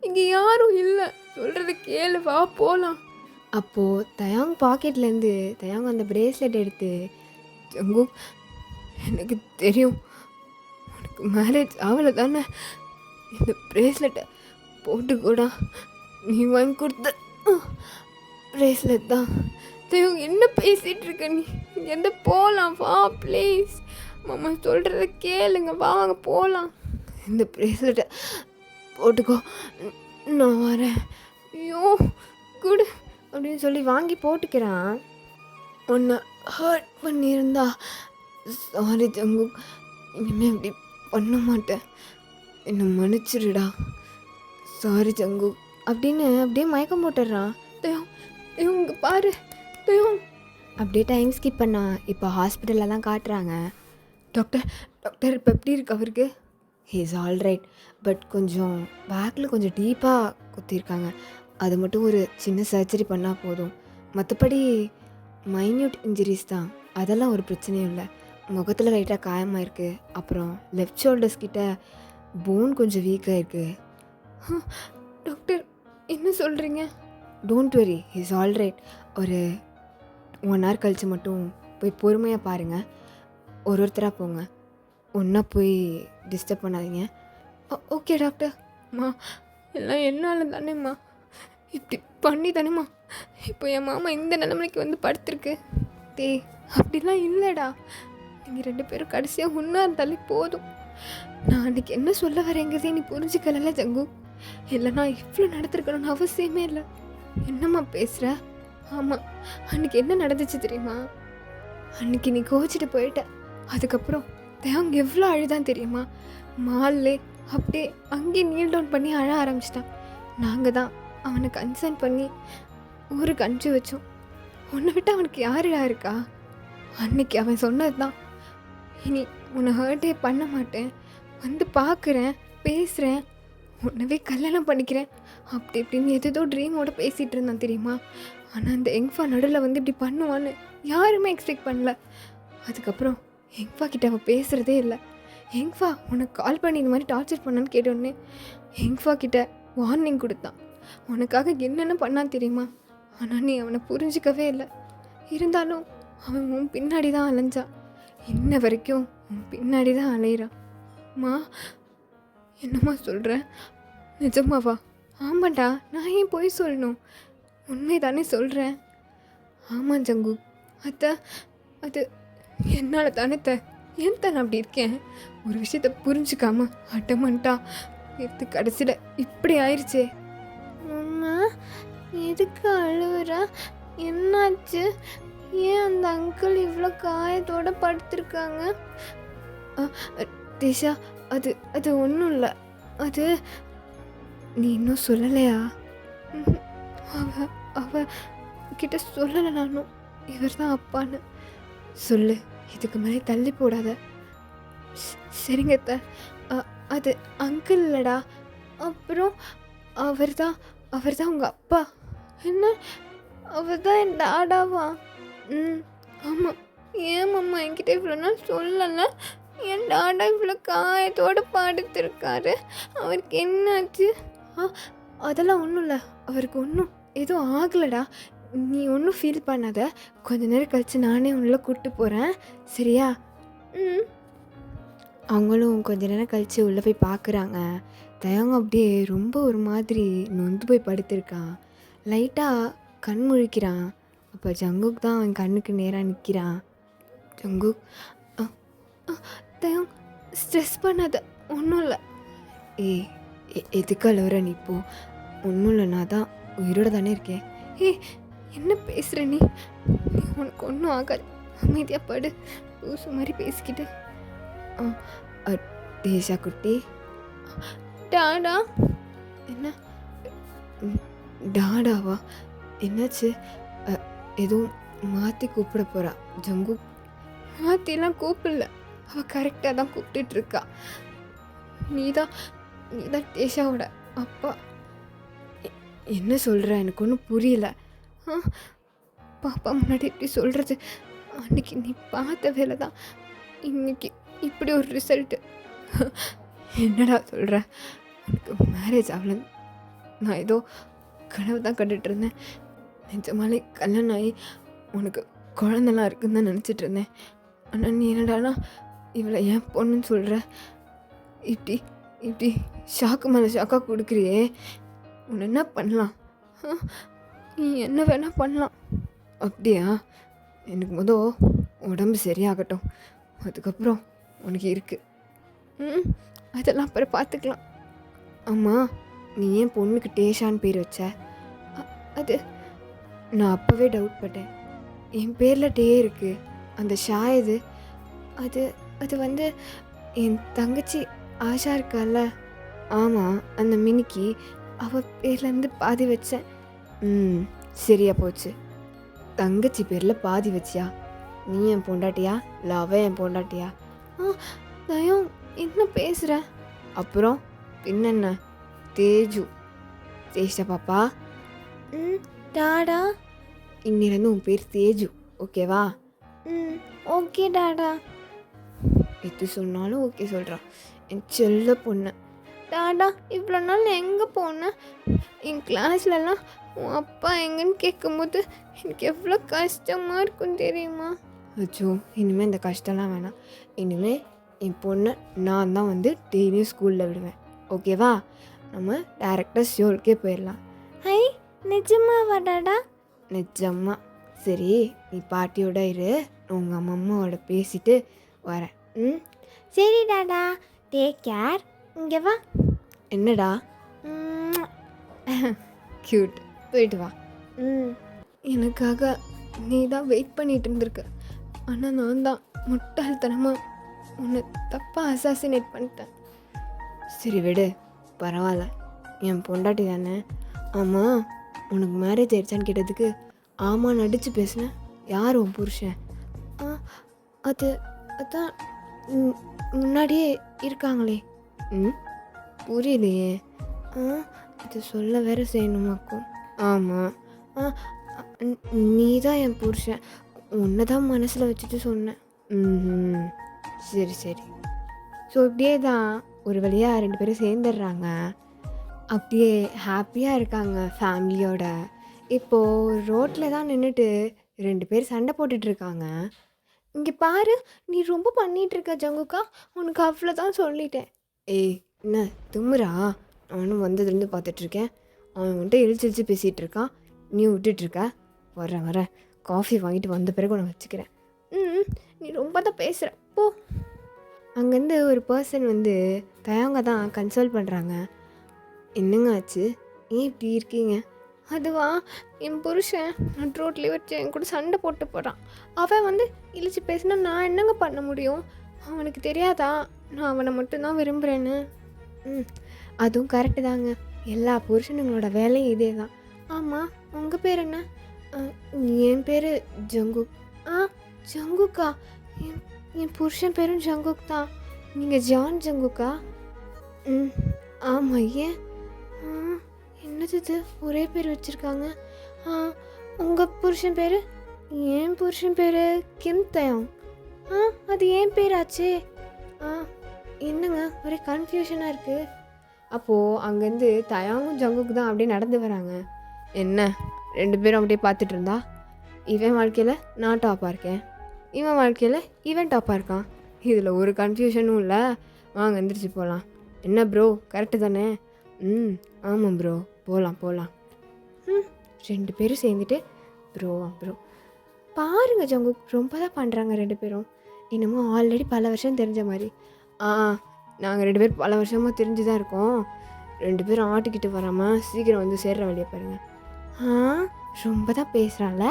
இங்கே யாரும் இல்லை, சொல்கிறத கேளு, வா போகலாம். அப்போது தயாங் பாக்கெட்லேருந்து தயாங் அந்த பிரேஸ்லெட் எடுத்து, ஜங்குக் எனக்கு தெரியும் உனக்கு மேரேஜ் ஆகலை தானே, இந்த பிரேஸ்லெட்டை போட்டுக்கூடா, நீ வாங்கி கொடுத்த பிரேஸ்லெட் தான். தயம் என்ன பேசிகிட்டு இருக்க நீ? இங்கேருந்து போகலாம் வா ப்ளீஸ். மாமா சொல்கிறத கேளுங்க, வாங்க போகலாம். இந்த பிரேஸ்லெட்டை போட்டுக்கோ, நான் வரேன். ஐயோ குடு அப்படின்னு சொல்லி வாங்கி போட்டுக்கிறான். உன்னை ஹர்ட் பண்ணியிருந்தா சாரி ஜங்குக், இனிமேல் இப்படி பண்ண மாட்டேன், என்னை மன்னிச்சிடுடா. சாரி ஜங்குக் அப்படின்னு அப்படியே மயக்கம் போட்டுடுறான். தயம், இவங்க பாரு தயம். அப்படியே டைம் ஸ்கிப் பண்ணா இப்போ ஹாஸ்பிட்டலில் தான் காட்டுறாங்க. டாக்டர், டாக்டர் இப்போ எப்படி இருக்கு அவருக்கு? He is all right, but கொஞ்சம் பேக்கில் கொஞ்சம் டீப்பாக குத்திருக்காங்க. அது மட்டும் ஒரு சின்ன சர்ஜரி பண்ணால் போதும். மற்றபடி மைன்யூட் இன்ஜுரிஸ் தான், அதெல்லாம் ஒரு பிரச்சனையும் இல்லை. முகத்தில் லைட்டாக காயமாக இருக்குது. அப்புறம் லெஃப்ட் ஷோல்டர்ஸ் கிட்ட போன் கொஞ்சம் வீக்காக இருக்குது. டாக்டர் என்ன சொல்கிறீங்க? Don't worry, he is all right. ஒரு 1 hour கழித்து மட்டும் போய் பொறுமையாக பாருங்கள். ஒருத்தராக போங்க, ஒன்றா போய் டிஸ்டர்ப் பண்ணாதீங்க. Okay doctor. அம்மா எல்லாம் என்னால் தானேம்மா, இப்படி பண்ணி தானேம்மா இப்போ என் மாமா இந்த நிலைமைக்கு வந்து படுத்திருக்கு. டேய் அப்படிலாம் இல்லைடா, நீங்கள் 2 பேரும் கடைசியாக ஒன்றா இருந்தாலே போதும். நான் அன்றைக்கி என்ன சொல்ல வரேங்கிறதே நீ புரிஞ்சுக்கல ஜங்கு. இல்லைனா இவ்வளோ நடந்திருக்கணும்னு அவசியமே இல்லை. என்னம்மா பேசுகிற? ஆமாம், அன்றைக்கி என்ன நடந்துச்சு தெரியுமா? அன்றைக்கி நீ கோச்சிட்டு போயிட்ட. அதுக்கப்புறம் தேவங்க எவ்வளோ அழுதான் தெரியுமா? மால்லே அப்படியே அங்கேயே நீல் டவுன் பண்ணி அழ ஆரம்பிச்சிட்டான். நாங்கள் தான் அவனை கன்சர்ன் பண்ணி ஊருக்கு அனுப்பிச்சி வச்சோம். உன்னை விட்டு அவனுக்கு யாருடா இருக்கா? அன்னைக்கு அவன் சொன்னது தான், இனி உன்னை ஹர்ட்டே பண்ண மாட்டேன், வந்து பார்க்குறேன், பேசுகிறேன், உன்னவே கல்யாணம் பண்ணிக்கிறேன் அப்படி இப்படின்னு எதோ ட்ரீமோடு பேசிகிட்டு இருந்தான் தெரியுமா? ஆனால் அந்த எங்ஃபா நடுவில் வந்து இப்படி பண்ணுவான்னு யாருமே எக்ஸ்பெக்ட் பண்ணல. அதுக்கப்புறம் எங்ஃபா கிட்ட அவன் பேசுகிறதே இல்லை. எங்ஃபா உனக்கு கால் பண்ணி இந்த மாதிரி டார்ச்சர் பண்ணான்னு கேட்டோடனே எங்ஃபா கிட்ட வார்னிங் கொடுத்தான். உனக்காக என்னென்ன பண்ணான் தெரியுமா? ஆனால் நீ அவனை புரிஞ்சிக்கவே இல்லை. இருந்தாலும் அவன் உன் பின்னாடி தான் அலைஞ்சான். இன்ன வரைக்கும் உன் பின்னாடி தான் அலையிறான். மா, என்னம்மா சொல்கிற? நிஜமாவா? ஆமாண்டா, நான் ஏன் போய் சொல்லணும்? உண்மை தானே சொல்கிறேன். ஆமாம் ஜங்கு, அது என்னால் தானே ஏன் நான் அப்படி இருக்கேன்? ஒரு விஷயத்த புரிஞ்சுக்காம அட்டமண்டா எடுத்து கடைசியில் இப்படி ஆயிடுச்சே. அம்மா, எதுக்கு அழுவுறா? என்னாச்சு? ஏன் அந்த அங்கிள் இவ்வளோ காயத்தோடு படுத்திருக்காங்க? தேஷா, அது ஒன்றும் இல்லை. அது நீ இன்னும் சொல்லலையா? அவ கிட்ட சொல்லலை நானும் இவர் தான் அப்பான்னு. சொல்லு, இதுக்கு மேலே தள்ளி போடாத. சரிங்க அது அங்கிள் இல்லைடா. அப்புறம் அவர் தான் உங்கள் அப்பா. என்ன, அவர் தான் என் டாடாவா? ஆமாம். ஏன் அம்மா என்கிட்ட இவ்வளோ நாள் சொல்லலை? என் டாடா இவ்வளோ காயத்தோடு படுத்திருக்காரு, அவருக்கு என்னாச்சு? அதெல்லாம் ஒன்றும் இல்லை, அவருக்கு ஒன்றும் எதுவும் ஆகலடா. நீ ஒன்றும் ஃபீல் பண்ணாத. கொஞ்ச நேரம் கழித்து நானே உள்ள கூப்பிட்டு போகிறேன், சரியா? அவங்களும் கொஞ்ச நேரம் கழித்து உள்ளே போய் பார்க்குறாங்க. தயங்க அப்படியே ரொம்ப ஒரு மாதிரி நொந்து போய் படுத்திருக்கான். லைட்டாக கண் முழிக்கிறான். அப்போ ஜங்குக் தான் அவன் கண்ணுக்கு நேராக நிற்கிறான். ஜங்குக், தயம் ஸ்ட்ரெஸ் பண்ணாத, ஒன்றும் இல்லை. எதுக்கு அழுவுற நீ? இப்போ ஒன்றும் இல்லை, நான் தான் உயிரோடு தானே இருக்கேன். என்ன பேசுகிற நீ? உனக்கு ஒன்றும் ஆகாது, அமைதியாக படு. பூசு மாதிரி பேசிக்கிட்டு. தேஷா குட்டி. டாடா. என்ன டாடாவா? என்னாச்சு? எதுவும் மாற்றி கூப்பிட போகிறா ஜங்கு? மாற்றிலாம் கூப்பிடல, அவள் கரெக்டாக தான் கூப்பிட்டுட்ருக்கா. நீதான் தேஷாவோட அப்பா. என்ன சொல்கிற? எனக்கு ஒன்றும் புரியல. பாப்பா முன்னாடி இப்படி சொல்கிறது, அன்னைக்கு நீ பார்த்த வேலை தான் இன்னைக்கு இப்படி ஒரு ரிசல்ட்டு. என்னடா சொல்கிற? உனக்கு மேரேஜ் ஆகலன்னு நான் ஏதோ கனவு தான் கண்டுட்டு இருந்தேன். நிஜமாலே கல்யாணம் ஆகி உனக்கு குழந்தெல்லாம் இருக்குன்னு தான் நினச்சிட்டு இருந்தேன். ஆனால் நீ என்னடானா இவளை ஏன் பொண்ணுன்னு சொல்கிற? இப்படி ஷாக்கு மேலே ஷாக்காக கொடுக்குறியே. உன்னை என்ன பண்ணலாம்? நீ என்ன வேணால் பண்ணலாம். அப்படியா? எனக்கு உடம்பு சரியாகட்டும், அதுக்கப்புறம் உனக்கு இருக்குது. அதெல்லாம் அப்புறம் பார்த்துக்கலாம். ஆமாம், நீ ஏன் பொண்ணுக்கு டேஷான்னு பேர் வச்ச? அது நான் அப்போவே டவுட் பட்டேன். என் பேரில் டே இருக்குது, அந்த ஷா இது? அது வந்து என் தங்கச்சி ஆஷா இருக்கால? ஆமாம், அந்த மினிக்கு அவள் பேர்லேருந்து பாதி வச்சேன். சரியா போச்சு. தங்கச்சி பேரில் பாதி வச்சியா? நீ என் பொண்டாட்டியா இல்லை அவள் என் பொண்டாட்டியா? தயம் என்ன பேசுகிற? அப்புறம் பின்னென்ன? தேஜு. தேஷா பாப்பா. டாடா. இன்னிலேருந்து உன் பேர் தேஜு, ஓகேவா? ஓகே டாடா. எது சொன்னாலும் ஓகே சொல்கிறான் என் செல்ல பொண்ணு. டாடா, இவ்வளோ நாள் எங்கே போனேன்? என் கிளாஸ்லலாம் உன் அப்பா எங்கன்னு கேட்கும்போது எனக்கு எவ்வளோ கஷ்டமாக இருக்கும் தெரியுமா? அச்சோ, இனிமேல் இந்த கஷ்டம்லாம் வேணாம். இனிமேல் என் பொண்ணை நான் தான் வந்து டெய்லியும் ஸ்கூலில் விடுவேன், ஓகேவா? நம்ம டேரெக்டாக ஷோல்கே போயிடலாம். ஹை, நிஜமாவா டாடா? நிஜம்மா. சரி, நீ பாட்டியோட இரு, உங்கள் அம்மாவோட பேசிட்டு வரேன். சரி டாடா. Take care. இங்கே வா. என்னடா க்யூட், போயிட்டு வா. ம். எனக்காக நீ தான் வெயிட் பண்ணிட்டு இருந்திருக்க, ஆனால் நான் தான் முட்டாள்தனமாக உன்னை தப்பாக அசாசினேட் பண்ணிட்டேன். சரி விடு, பரவாயில்ல, என் பொண்டாட்டி தானே. ஆமாம், உனக்கு மேரேஜ் ஆயிடுச்சான்னு கேட்டதுக்கு ஆமாம் நடித்து பேசினேன். யார் உன் புருஷன்? அது அதான் முன்னாடியே இருக்காங்களே. புரியலையே. இது சொல்ல வேற செய்யணுமாக்கும். ஆமாம், நீ தான் என் புருஷன், உன்னை தான் மனசில் வச்சுட்டு சொன்னேன். சரி சரி. ஸோ இப்படியே தான் ஒரு வழியாக 2 பேரும் சேர்ந்துடுறாங்க. அப்படியே ஹாப்பியாக இருக்காங்க ஃபேமிலியோட. இப்போது ரோட்டில் தான் நின்றுட்டு 2 பேர் சண்டை போட்டுட்ருக்காங்க. இங்கே பாரு, நீ ரொம்ப பண்ணிகிட்ருக்க ஜங்குக்கா, உனக்கு அவ்வளோதான் சொல்லிட்டேன். ஏய் என்ன திமுறா? நானும் வந்ததுலேருந்து பார்த்துட்ருக்கேன். அவன் வந்துட்டு இழிச்சு பேசிகிட்டு இருக்கான், நீ விட்டுட்ருக்க. வர காஃபி வாங்கிட்டு வந்த பிறகு நான் வச்சுக்கிறேன். நீ ரொம்ப தான் பேசுகிற, போ. அங்கேருந்து ஒரு பர்சன் வந்து தயங்க தான் கன்சல்ட் பண்ணுறாங்க. என்னங்க ஆச்சு, ஏன் இப்படி இருக்கீங்க? அதுவா, என் புருஷன் நான் ரோட்லேயே வச்சு என் கூட சண்டை போட்டு போகிறான். அவன் வந்து இழிச்சு பேசினா நான் என்னங்க பண்ண முடியும்? அவனுக்கு தெரியாதா நான் அவனை மட்டும்தான் விரும்புகிறேன்னு? அதுவும் கரெக்டு தாங்க, எல்லா புருஷனுங்களோட வேலையும் இதே தான். ஆமாம், உங்கள் பேர் என்ன? என் பேர் ஜங்குக். ஜங்குக்கா? என் புருஷன் பேரும் ஜங்குக் தான். நீங்கள் ஜான் ஜங்குக்கா? ஆமாம். ஏன்? என்னது இது, ஒரே பேர் வச்சுருக்காங்க. உங்கள் புருஷன் பேர்? என் புருஷன் பேர் கிம் தயோங். அது ஏன் பேராச்சே. என்னங்க ஒரே கன்ஃபியூஷனாக இருக்குது. அப்போது அங்கேருந்து தயாங்கும் ஜங்குக்கு தான் அப்படியே நடந்து வராங்க. என்ன 2 பேரும் அப்படியே பார்த்துட்டு இருந்தா, இவன் வாழ்க்கையில் நான் டாப்பாக இருக்கேன், இவன் வாழ்க்கையில் இவன் டாப்பாக இருக்கான். இதில் ஒரு கன்ஃபியூஷனும் இல்லை. வாங்க எந்திரிச்சு போகலாம். என்ன ப்ரோ, கரெக்டு தானே? ஆமாம் ப்ரோ, போகலாம். 2 பேரும் சேர்ந்துட்டு ப்ரோ பாருங்க ஜங்குக், ரொம்ப தான் பண்ணுறாங்க 2 பேரும். இன்னமும் ஆல்ரெடி பல வருஷம் தெரிஞ்ச மாதிரி. நாங்கள் 2 பேர் பல வருஷமாக தெரிஞ்சு தான் இருக்கோம். 2 பேரும் ஆட்டிக்கிட்டு வராமல் சீக்கிரம் வந்து சேர்ற வழியை பாருங்கள். ரொம்ப தான் பேசுகிறான்ல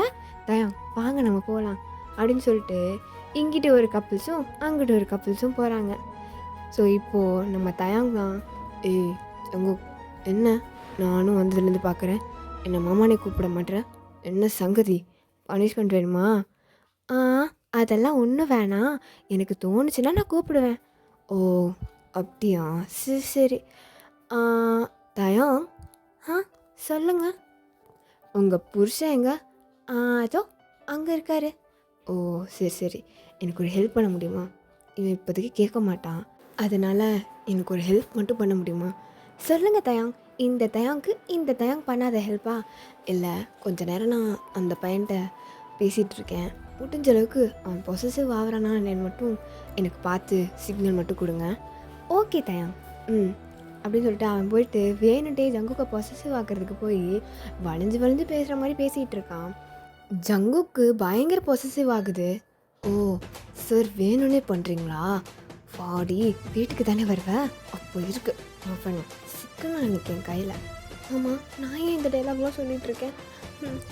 தயம், வாங்க நம்ம போகலாம் அப்படின்னு சொல்லிட்டு இங்கிட்டு ஒரு கப்புள்ஸும் அங்கிட்டு ஒரு கப்புள்ஸும் போகிறாங்க. ஸோ இப்போது நம்ம தயாங் தான், ஏய் ஜங்குக், என்ன நானும் வந்ததுலேருந்து பார்க்குறேன், என்னை மாமானே கூப்பிட மாட்டேறேன், என்ன சங்கதி, பனிஷ்மெண்ட் வேணுமா? அதெல்லாம் ஒன்றும் வேணாம், எனக்கு தோணுச்சுன்னா நான் கூப்பிடுவேன். ஓ அப்படியா, சரி. தயாங், சொல்லுங்க, உங்கள் புருஷன் எங்க? அதோ அங்கே இருக்காரு. ஓ சரி, எனக்கு ஒரு ஹெல்ப் பண்ண முடியுமா? இவன் இப்போதைக்கு கேட்க மாட்டான், அதனால் எனக்கு ஒரு ஹெல்ப் மட்டும் பண்ண முடியுமா? சொல்லுங்கள் தயாங். இந்த தயாங் பண்ணாத ஹெல்ப்பா? இல்லை, கொஞ்ச நேரம் நான் அந்த பையன்கிட்ட பேசிகிட்டு இருக்கேன், முடிஞ்ச அளவுக்கு அவன் பொசசிவ் ஆகிறானா என்னன்னு மட்டும் எனக்கு பார்த்து சிக்னல் மட்டும் கொடுங்க. ஓகே தயாங். அப்படின்னு சொல்லிட்டு அவன் போயிட்டு வேணுட்டே ஜங்குக்கை பொசசிவ் ஆக்கிறதுக்கு போய் வளைஞ்சு பேசுகிற மாதிரி பேசிகிட்டு இருக்கான். ஜங்குக்கு பயங்கர பொசசிவ் ஆகுது. ஓ சார், வேணும்னே பண்ணுறீங்களா? வாடி, வீட்டுக்கு தானே வருவேன், அப்போ இருக்கு பண்ண சிக்கணும் நினைக்கிறேன் கையில். ஆமாம், நான் ஏன் இந்த டைலாக்லாம் சொல்லிகிட்டு இருக்கேன்?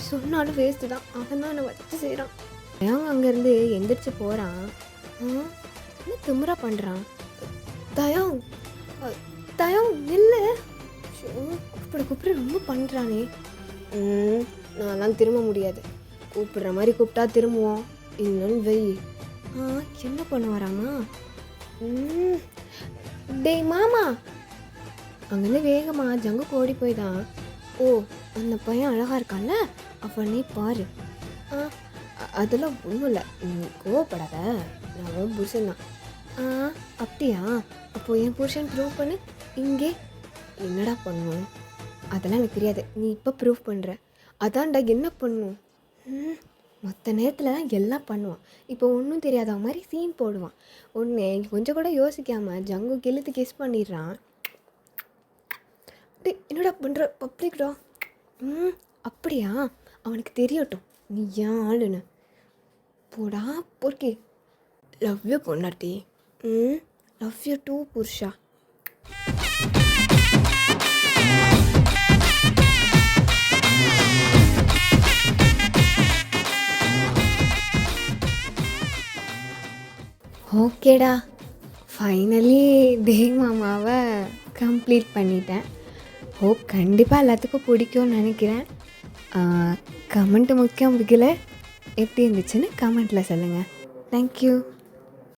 சொன்னாலும் வேஸ்ட்டு தான், அவன் தான் என்னை வச்சு செய்கிறான். தயாங் அங்கேருந்து எந்திரிச்சு போகிறான். என்ன திமுறா பண்ணுறான்? தயாங் நில்லு, கூப்பிட ரொம்ப பண்ணுறானே. நான்லாம் திரும்ப முடியாது, கூப்பிடுற மாதிரி கூப்பிட்டா திரும்புவோம், இல்லைன்னு வெய். என்ன பண்ண வராமா? டேய் மாமா. அங்கேருந்து வேகமாக ஜங்குக்கு ஓடி போய் தான், ஓ அந்த பையன் அழகாக இருக்கான்ல, அவனே பாரு. அதெல்லாம் ஒன்றும் இல்லை, நீ கோவப்படாத, நான் உன் புருஷன் தான். அப்படியா? அப்போது என் புருஷன் ப்ரூவ் பண்ணு. இங்கே என்னடா பண்ணணும்? அதெல்லாம் எனக்கு தெரியாது, நீ இப்போ ப்ரூவ் பண்ணுற. அதான்டா, என்ன பண்ணும்? மற்ற நேரத்தில் எல்லாம் பண்ணுவான், இப்போ ஒன்றும் தெரியாத மாதிரி சீன் போடுவான். ஒன்று கொஞ்சம் கூட யோசிக்காமல் ஜங்கு கெழுத்து கிஸ் பண்ணிடுறான். டே என்னடா பண்ணுற, பப்ளிக்டா? அப்படியா? அவனுக்கு தெரியட்டும் நீ ஏன் ஆளுன்னு. போடா பொறுக்கி. லவ் யூ பொண்ணாட்டி. லவ் யூ டூ புருஷா. ஓகேடா, ஃபைனலி தேவ் மாமாவை கம்ப்ளீட் பண்ணிட்டேன். ஹோப் கண்டிப்பாக எல்லாத்துக்கும் பிடிக்கும்னு நினைக்கிறேன். கமெண்ட்டு முக்கியம் பிகில எப்படி இருந்துச்சுன்னு கமெண்ட்டில் சொல்லுங்கள். தேங்க்யூ.